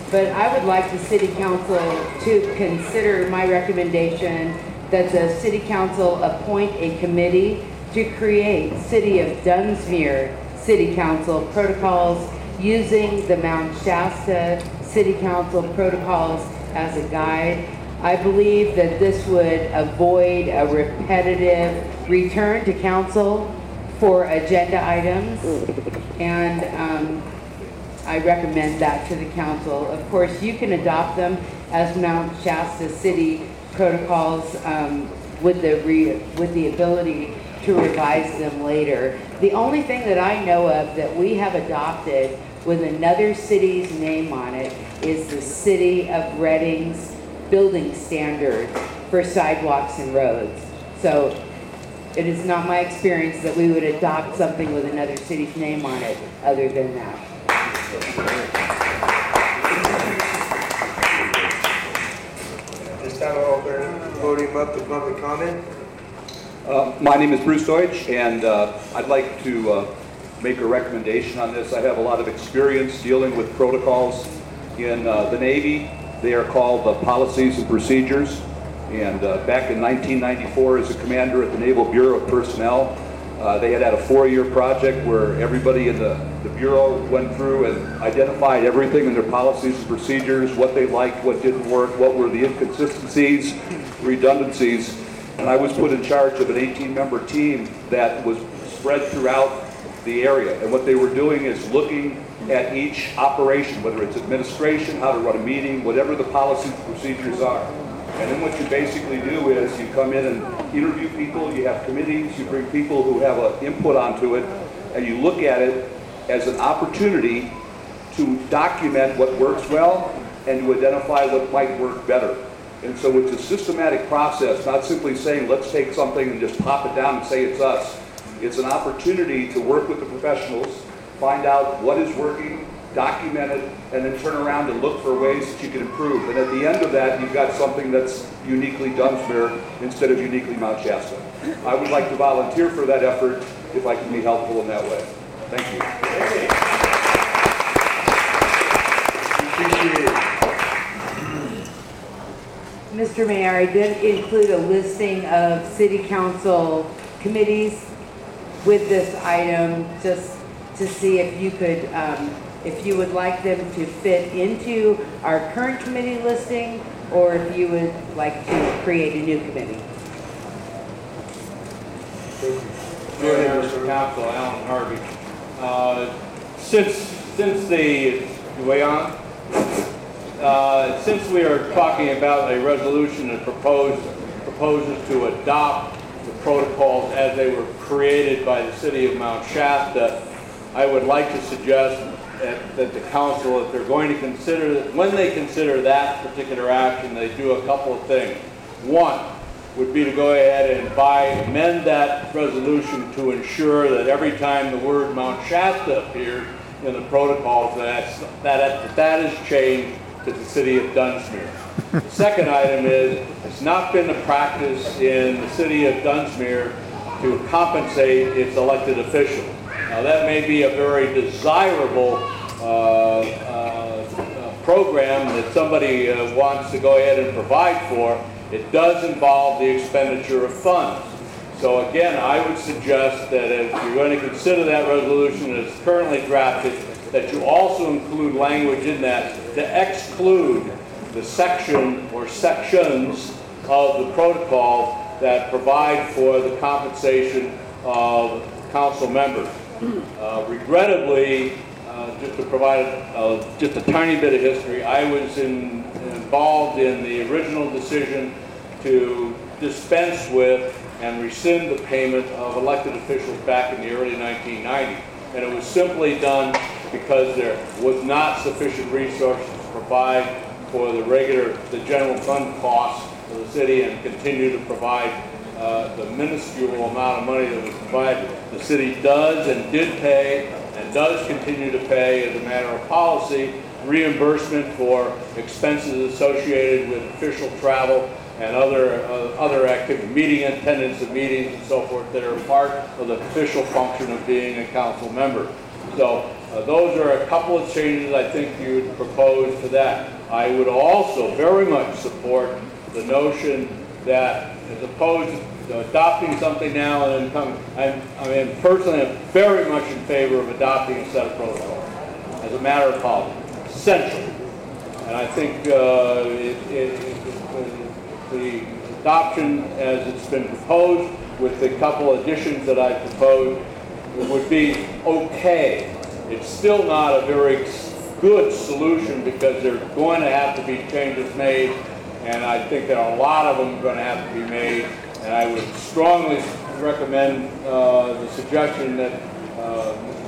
But I would like the City Council to consider my recommendation that the City Council appoint a committee to create City of Dunsmuir City Council protocols using the Mount Shasta City Council protocols as a guide. I believe that this would avoid a repetitive return to council for agenda items, and I recommend that to the council. Of course, you can adopt them as Mount Shasta City protocols with the ability to revise them later. The only thing that I know of that we have adopted with another city's name on it is the City of Reading's building standard for sidewalks and roads. So it is not my experience that we would adopt something with another city's name on it other than that. This time I'll open the podium up to public comment. My name is Bruce Deutsch, and I'd like to make a recommendation on this. I have a lot of experience dealing with protocols in the Navy. They are called policies and procedures. And back in 1994, as a commander at the Naval Bureau of Personnel, they had a 4-year project where everybody in the Bureau went through and identified everything in their policies and procedures, what they liked, what didn't work, what were the inconsistencies, redundancies. And I was put in charge of an 18-member team that was spread throughout the area. And what they were doing is looking at each operation, whether it's administration, how to run a meeting, whatever the policies and procedures are. And then what you basically do is you come in and interview people, you have committees, you bring people who have an input onto it, and you look at it as an opportunity to document what works well and to identify what might work better. And so it's a systematic process, not simply saying, let's take something and just pop it down and say it's us. It's an opportunity to work with the professionals find out what is working, document it, and then turn around and look for ways that you can improve. And at the end of that, you've got something that's uniquely Dunsmuir instead of uniquely Mount Shasta. I would like to volunteer for that effort if I can be helpful in that way. Thank you. Appreciate it. Mr. Mayor, I did include a listing of city council committees with this item, just to see if you could, if you would like them to fit into our current committee listing, or if you would like to create a new committee. Mayor, Mr. Council, Alan Harvey. Since the way on, since we are talking about a resolution that proposes to adopt the protocols as they were created by the city of Mount Shasta, I would like to suggest that the council, if they're going to consider, when they consider that particular action, they do a couple of things. One would be to go ahead and amend that resolution to ensure that every time the word Mount Shasta appears in the protocols, that is changed to the city of Dunsmuir. The second item is, it's not been the practice in the city of Dunsmuir to compensate its elected officials. Now that may be a very desirable program that somebody wants to go ahead and provide for. It does involve the expenditure of funds. So again, I would suggest that if you're going to consider that resolution as currently drafted, that you also include language in that to exclude the section or sections of the protocol that provide for the compensation of council members. Regrettably, just to provide just a tiny bit of history, I was involved in the original decision to dispense with and rescind the payment of elected officials back in the early 1990s. And it was simply done because there was not sufficient resources to provide for the general fund costs of the city and continue to provide the minuscule amount of money that was provided. The city does and did pay and does continue to pay, as a matter of policy, reimbursement for expenses associated with official travel and other activity, meeting attendance of meetings and so forth that are part of the official function of being a council member. So those are a couple of changes I think you would propose to that. I would also very much support the notion that, as opposed to adopting something now and then come, personally I'm very much in favor of adopting a set of protocols as a matter of policy. Essential. And I think the adoption as it's been proposed with the couple additions that I proposed would be okay. It's still not a very good solution because there's going to have to be changes made, and I think that a lot of them are going to have to be made, and I would strongly recommend the suggestion that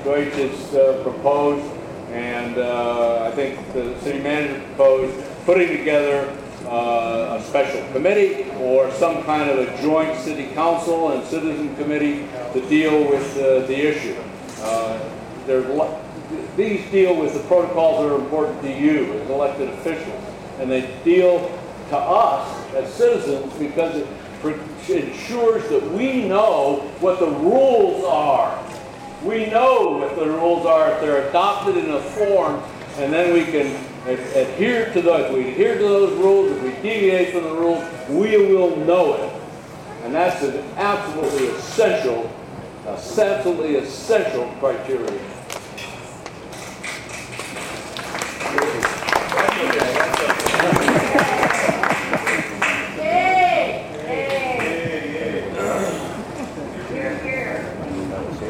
Deutsch has proposed, and I think the city manager proposed putting together a special committee or some kind of a joint city council and citizen committee to deal with the issue. These deal with the protocols that are important to you as elected officials, and they deal to us as citizens because it ensures that we know what the rules are. We know what the rules are if they're adopted in a form, and then we can adhere to those. If we adhere to those rules, if we deviate from the rules, we will know it. And that's an absolutely essential criteria.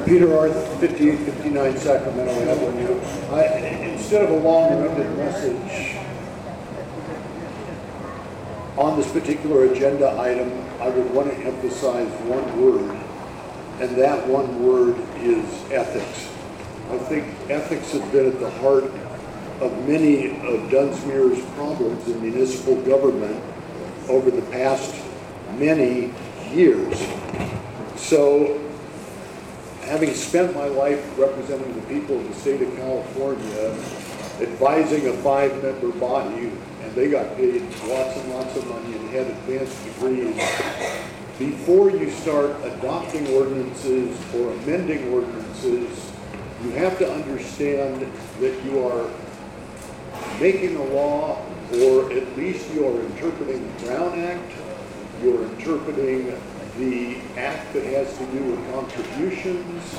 Peter Arth, 5859 Sacramento Avenue. Instead of a long-winded message on this particular agenda item, I would want to emphasize one word, and that one word is ethics. I think ethics has been at the heart of many of Dunsmuir's problems in municipal government over the past many years. So having spent my life representing the people of the state of California, advising a 5-member body, and they got paid lots and lots of money and had advanced degrees. Before you start adopting ordinances or amending ordinances, you have to understand that you are making a law, or at least you are interpreting the Brown Act, you're interpreting the act that has to do with contributions,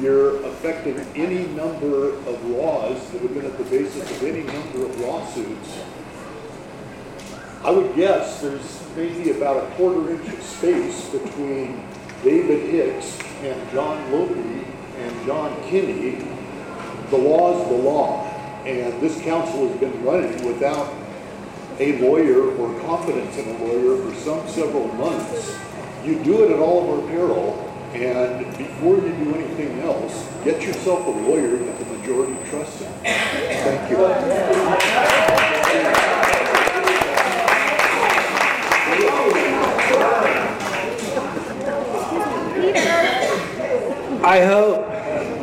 you're affecting any number of laws that have been at the basis of any number of lawsuits. I would guess there's maybe about a 1/4 inch of space between David Hicks and John Lope and John Kinney. The law is the law, and this council has been running without a lawyer or confidence in a lawyer for several months. You do it at all of our peril, and before you do anything else, get yourself a lawyer that the majority trusts in. Thank you. I hope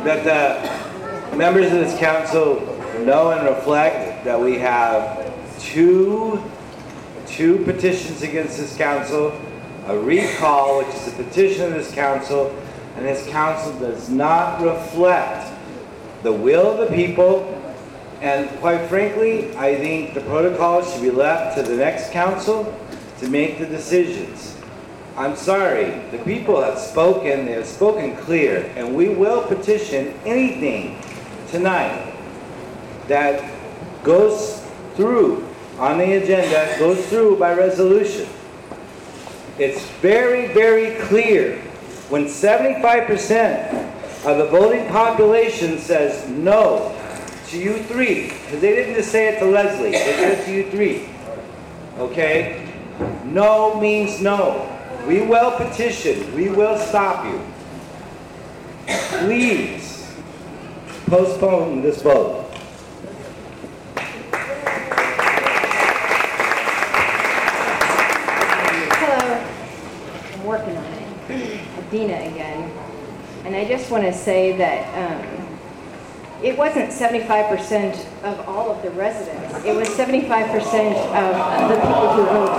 that the members of this council know and reflect that we have two petitions against this council, a recall, which is a petition of this council, and this council does not reflect the will of the people. And quite frankly, I think the protocol should be left to the next council to make the decisions. I'm sorry, the people have spoken, they have spoken clear, and we will petition anything tonight that goes through on the agenda, goes through by resolution. It's very, very clear when 75% of the voting population says no to you three, because they didn't just say it to Leslie, they said it to you three, okay? No means no. We will petition, we will stop you. Please postpone this vote. Working on it. Adina again. And I just want to say that it wasn't 75% of all of the residents. It was 75% of the people who voted.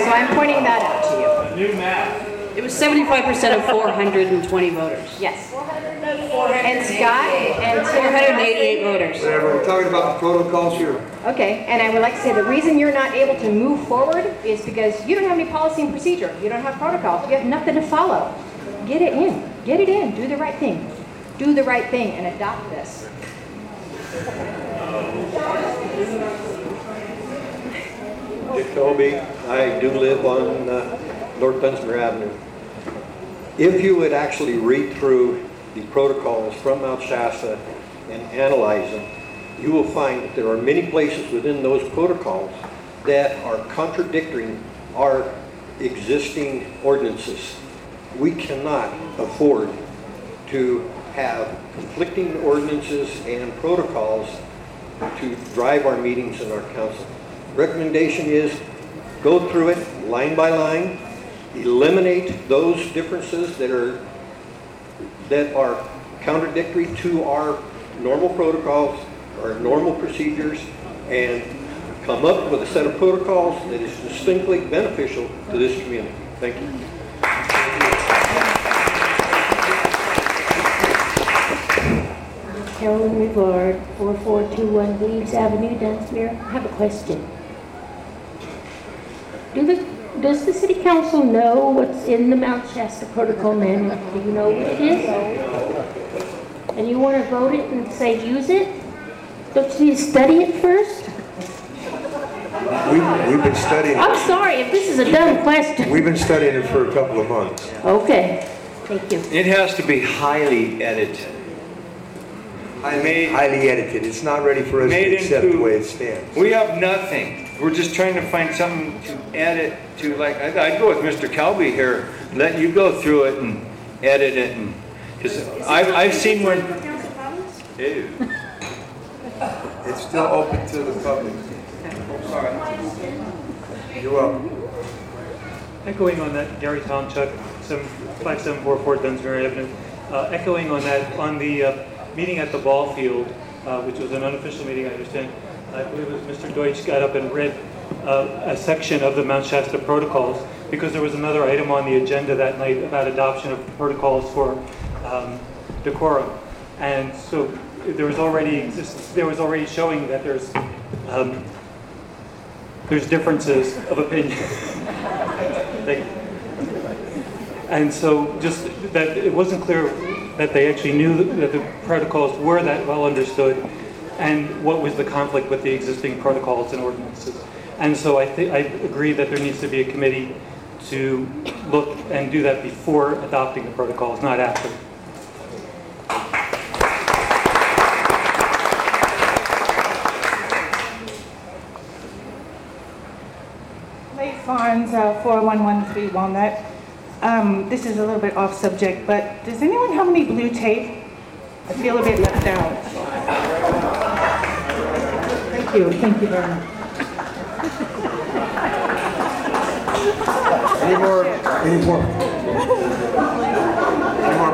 So I'm pointing that out to you. New math. It was 75% of 420 voters. Yes. And Scott and 488 voters. Whatever, we're talking about the protocols here. Okay, and I would like to say the reason you're not able to move forward is because you don't have any policy and procedure. You don't have protocol. You have nothing to follow. Get it in. Get it in. Do the right thing. Do the right thing and adopt this. Dick Colby. I do live on North Dunsmuir Avenue. If you would actually read through the protocols from Mount Shasta and analyze them, you will find that there are many places within those protocols that are contradicting our existing ordinances. We cannot afford to have conflicting ordinances and protocols to drive our meetings in our council. Recommendation is go through it line by line, eliminate those differences that are contradictory to our normal protocols, our normal procedures, and come up with a set of protocols that is distinctly beneficial to this community. Thank you. Carolyn Rivard, 4421 Leaves Avenue, Dunsmuir. I have a question. Does the city council know what's in the Mount Shasta Protocol Manual? Do you know what it is? And you want to vote it and say use it? Don't you need to study it first? We've been studying. I'm sorry if this is a dumb question. We've been studying it for a couple of months. Okay, thank you. It has to be highly edited. Highly edited. It's not ready for us to accept the way it stands. We have nothing. We're just trying to find something to edit to. Like I'd go with Mr. Kelby here. Let you go through it and edit it, and because I've seen when. Ew. It's still open to the public. Sorry. You're welcome. Echoing on that, Gary Tomchuk, 5744 Dunsmuir Avenue. echoing on that, on the meeting at the ball field, which was an unofficial meeting, I understand, I believe it was Mr. Deutsch got up and read a section of the Mount Shasta protocols, because there was another item on the agenda that night about adoption of protocols for decorum. And so there was already showing that there's differences of opinion. And so just that it wasn't clear that they actually knew that the protocols were that well understood, and what was the conflict with the existing protocols and ordinances. And so I agree that there needs to be a committee to look and do that before adopting the protocols, not after. Lake Farms, 41113 Walnut. This is a little bit off subject, but does anyone have any blue tape? I feel a bit left out. Thank you very much. Any more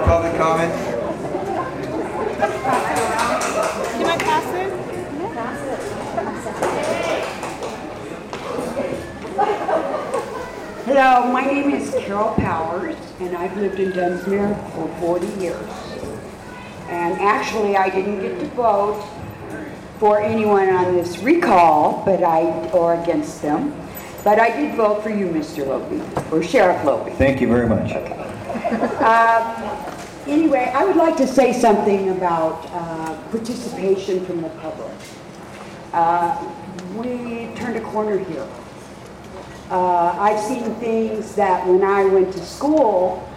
public comment? Can I pass it? Hello, my name is Carol Powers, and I've lived in Dunsmuir for 40 years. And actually, I didn't get to vote for anyone on this recall, or against them, but I did vote for you, Mr. Lope, or Sheriff Lope. Thank you very much. Okay. Anyway, I would like to say something about participation from the public. We turned a corner here. I've seen things that when I went to school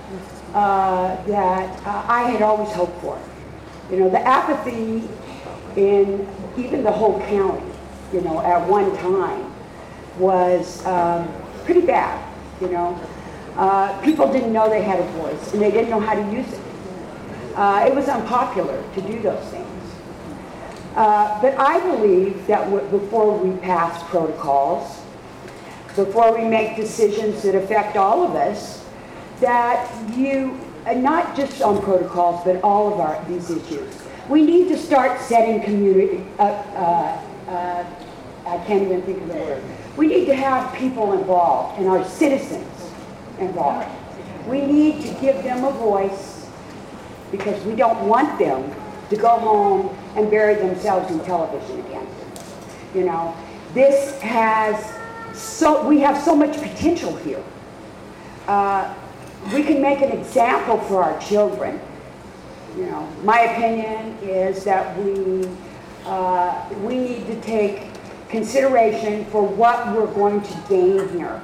that I had always hoped for. You know, the apathy in even the whole county, you know, at one time was pretty bad, you know. People didn't know they had a voice, and they didn't know how to use it. It was unpopular to do those things. But I believe that before we pass protocols, before we make decisions that affect all of us, that not just on protocols, but all of these issues, we need to start setting community, I can't even think of the word. We need to have people involved and our citizens involved. We need to give them a voice because we don't want them to go home and bury themselves in television again. You know, we have so much potential here. We can make an example for our children. You know, my opinion is that we need to take consideration for what we're going to gain here.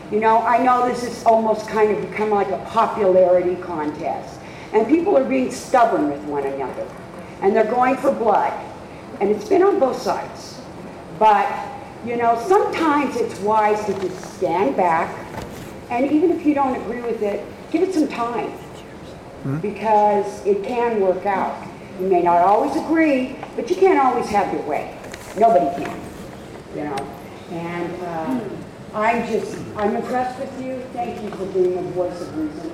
You know, I know this is almost kind of become like a popularity contest, and people are being stubborn with one another, and they're going for blood, and it's been on both sides. But you know, sometimes it's wise to just stand back, and even if you don't agree with it, give it some time, because it can work out. You may not always agree, but you can't always have your way. Nobody can, you know. And I'm impressed with you. Thank you for being a voice of reason.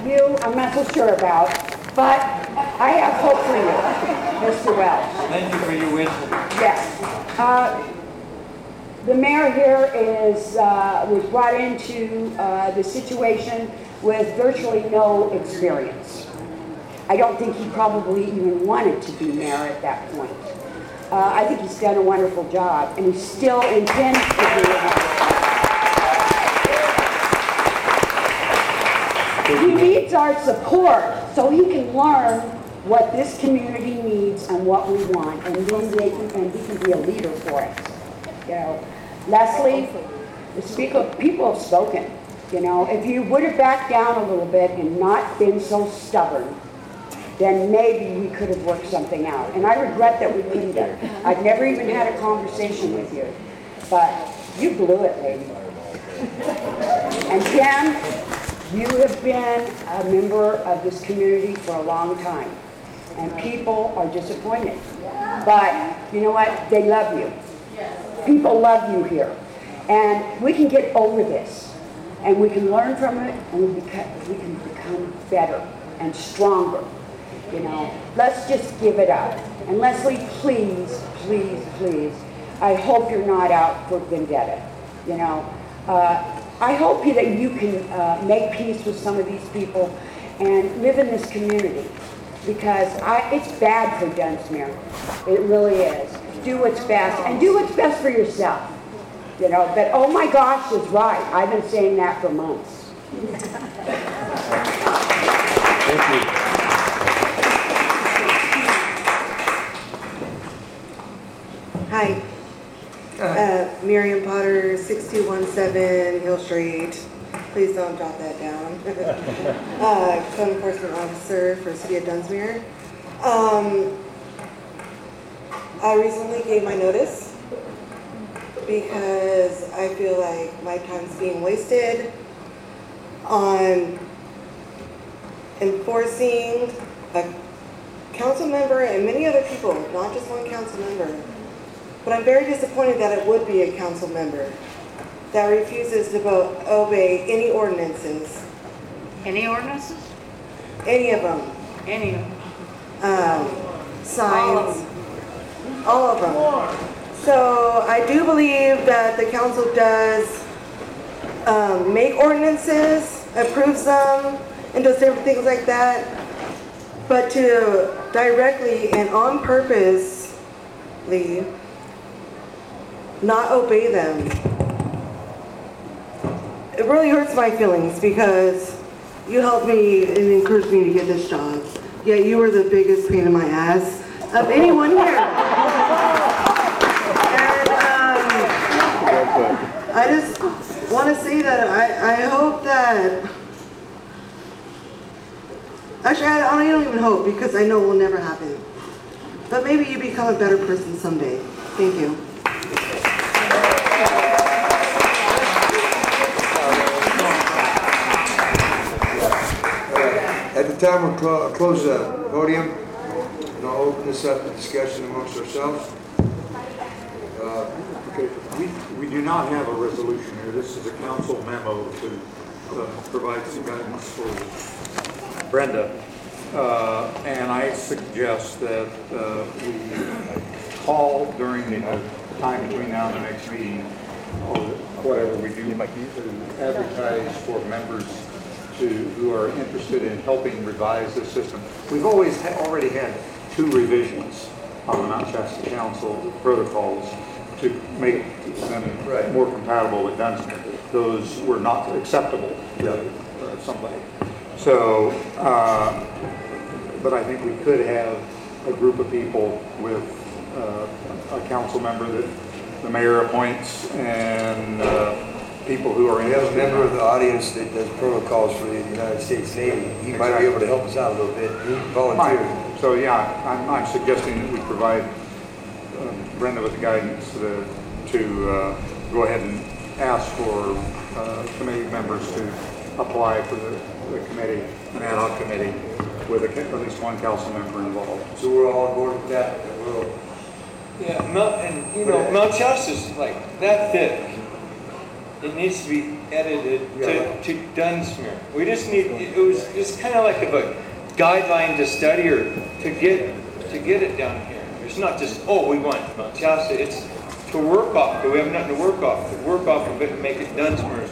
You know, I'm not so sure about, but I have hope for you, Mr. Wells. Thank you for your wisdom. Yes. The mayor here was brought into the situation with virtually no experience. I don't think he probably even wanted to be mayor at that point. I think he's done a wonderful job, and he still intends to do it. He needs our support so he can learn what this community needs and what we want, and then he can be a leader for us. You know, Leslie, people have spoken. You know, if you would have backed down a little bit and not been so stubborn, then maybe we could have worked something out. And I regret that we couldn't have. I've never even had a conversation with you, but you blew it, lady. And Kim, you have been a member of this community for a long time, and people are disappointed. But you know what? They love you. People love you here. And we can get over this. And we can learn from it, and we can become better and stronger. You know, let's just give it up. And Leslie, please, please, please, I hope you're not out for vendetta. You know, I hope that you can make peace with some of these people and live in this community, because it's bad for Dunsmuir. It really is. Do what's best, and do what's best for yourself. You know, but oh my gosh is right. I've been saying that for months. Thank you. Hi. Miriam Potter, 6217 Hill Street. Please don't jot that down. Code enforcement officer for City of Dunsmuir. I recently gave my notice because I feel like my time's being wasted on enforcing a council member and many other people, not just one council member. But I'm very disappointed that it would be a council member that refuses to obey any ordinances. Any ordinances? Any of them. Any of them. Signs. All of them. So I do believe that the council does make ordinances, approves them, and does different things like that. But to directly and on purposely not obey them, it really hurts my feelings, because you helped me and encouraged me to get this job. Yet you were the biggest pain in my ass of anyone here. And I just want to say that I hope that, actually I don't even hope, because I know it will never happen. But maybe you become a better person someday. Thank you. At the time we'll close the podium, and I'll open this up to discussion amongst ourselves. Okay, we do not have a resolution here. This is a council memo to provide some guidance for Brenda. And I suggest that we call during the time between now and the next meeting, or whatever we do, to advertise for members who are interested in helping revise this system. We've already had 2 revisions on the Mount Shasta Council protocols to make them more compatible with Dunsmuir. Those were not acceptable to somebody. So, but I think we could have a group of people with a council member that the mayor appoints, and people who are We have a member of the audience that does protocols for the United States Navy. He might be able to help us out a little bit. He volunteered. So yeah, I'm suggesting that we provide Brenda with the guidance to go ahead and ask for committee members to apply for the committee, an ad hoc committee, with at least one council member involved. So we're all on board with that. Yeah, Mount Shasta's like that thick. It needs to be edited to Dunsmuir. We just need, it's kind of like a guideline to study, or to get it down here. It's not just, oh, we want Mount Shasta. It's to work off. We have nothing to work off. To work off of it and make it Dunsmuir's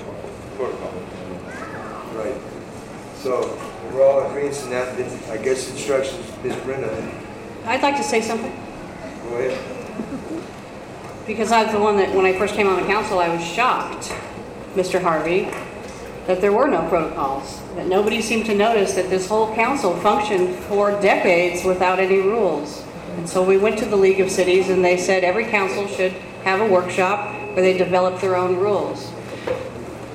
protocol. Right. So we're all agreeing on that. Then I guess instructions, Ms. Brenda. I'd like to say something. Go ahead. Because I was the one that, when I first came on the council, I was shocked, Mr. Harvey, that there were no protocols. That nobody seemed to notice that this whole council functioned for decades without any rules. And so we went to the League of Cities, and they said every council should have a workshop where they develop their own rules.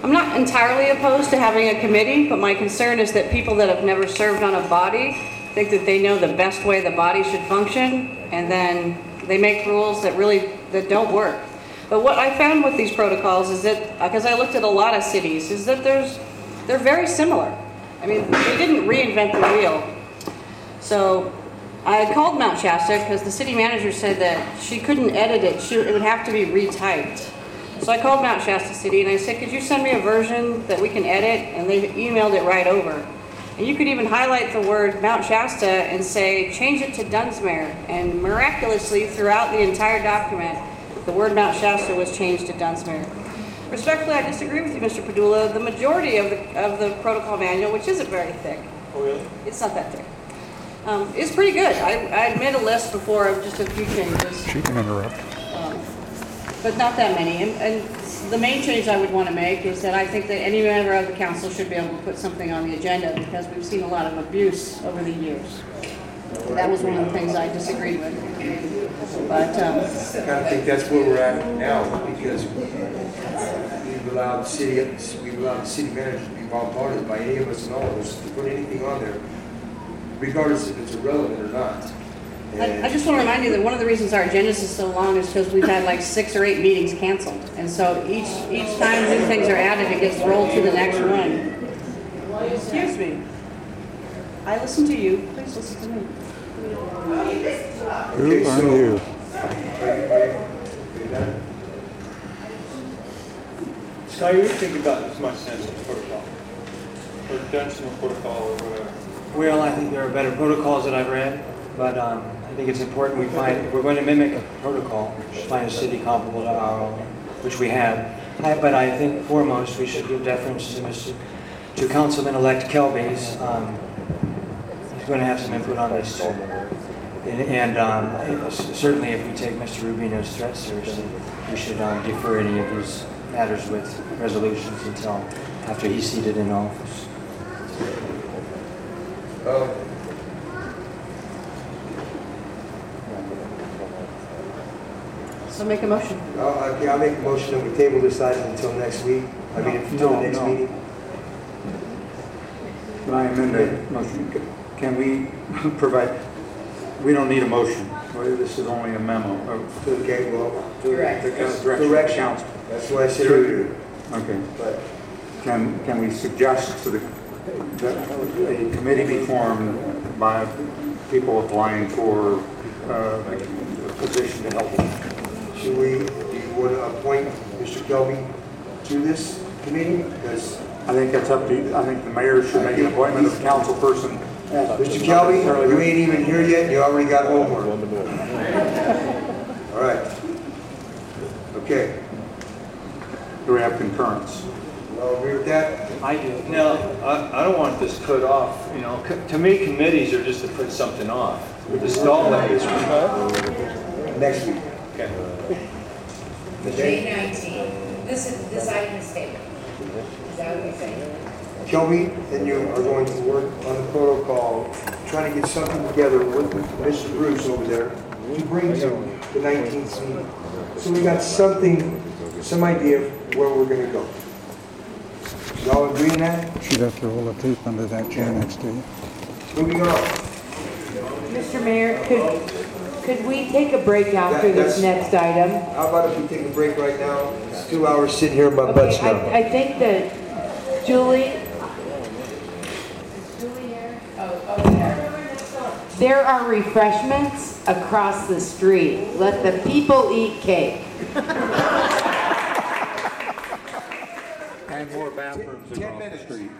I'm not entirely opposed to having a committee, but my concern is that people that have never served on a body think that they know the best way the body should function, and then they make rules that don't work. But what I found with these protocols is that, because I looked at a lot of cities, is that they're very similar. I mean, they didn't reinvent the wheel. So I called Mount Shasta because the city manager said that she couldn't edit it. It would have to be retyped. So I called Mount Shasta City and I said, could you send me a version that we can edit? And they emailed it right over. And you could even highlight the word Mount Shasta and say, change it to Dunsmuir. And miraculously, throughout the entire document, the word Mount Shasta was changed to Dunsmuir. Respectfully, I disagree with you, Mr. Padula. The majority of the protocol manual, which isn't very thick, it's not that thick, it's pretty good. I made a list before of just a few changes. She can interrupt. But not that many. And the main change I would want to make is that I think that any member of the council should be able to put something on the agenda because we've seen a lot of abuse over the years. That was one of the things I disagreed with. But I kind of think that's where we're at now because we've allowed the city managers to be bombarded by any of us and all of us to put anything on there, regardless if it's irrelevant or not. I just want to remind you that one of the reasons our agendas is so long is because we've had like 6 or 8 meetings canceled. And so each time new things are added, it gets rolled to the next one. Excuse me. I listen to you. Please listen to me. Who are you? Scott, what do you think about this much sense of protocol? Or Dunsmuir protocol or whatever? Well, I think there are better protocols that I've read, but I think it's important we find, if we're going to mimic a protocol, find a city comparable to our own, which we have. But I think foremost we should give deference to Councilman-elect Kelby's. He's going to have some input on this too. And certainly if we take Mr. Rubino's threat seriously, we should defer any of these matters with resolutions until after he's seated in office. So make a motion. I'll make a motion that we table this item until next week. Until the next meeting. Can I amend the motion? Can we provide, we don't need a motion. This is only a memo. Okay, well, Direction. Council. That's what I said earlier. Okay. But can we suggest to that a committee be formed by people applying for a position to help them? Do you want to appoint Mr. Kelby to this committee? Because I think that's up to you. I think the mayor should make an appointment of a council person. Mr. Kelby, you ain't even here yet, you already got homework. All right. Okay. Do we have concurrence? I'll agree with that. I do. Now, I don't want this put off. You know, to me, committees are just to put something off. The stall is next week. Okay. May 19. This item is tabled. Is that what you're saying? Kelby and you are going to work on the protocol, trying to get something together with Mr. Bruce over there to bring to the 19th meeting. So we got something, some idea of where we're going to go. Y'all agree on that? She'd have to roll a tape under that chair next to you. Moving on. Mr. Mayor, could we take a break after this next item? How about if we take a break right now? It's 2 hours sitting here in my butt now. I think that Julie. There are refreshments across the street. Let the people eat cake. And more bathrooms across the street.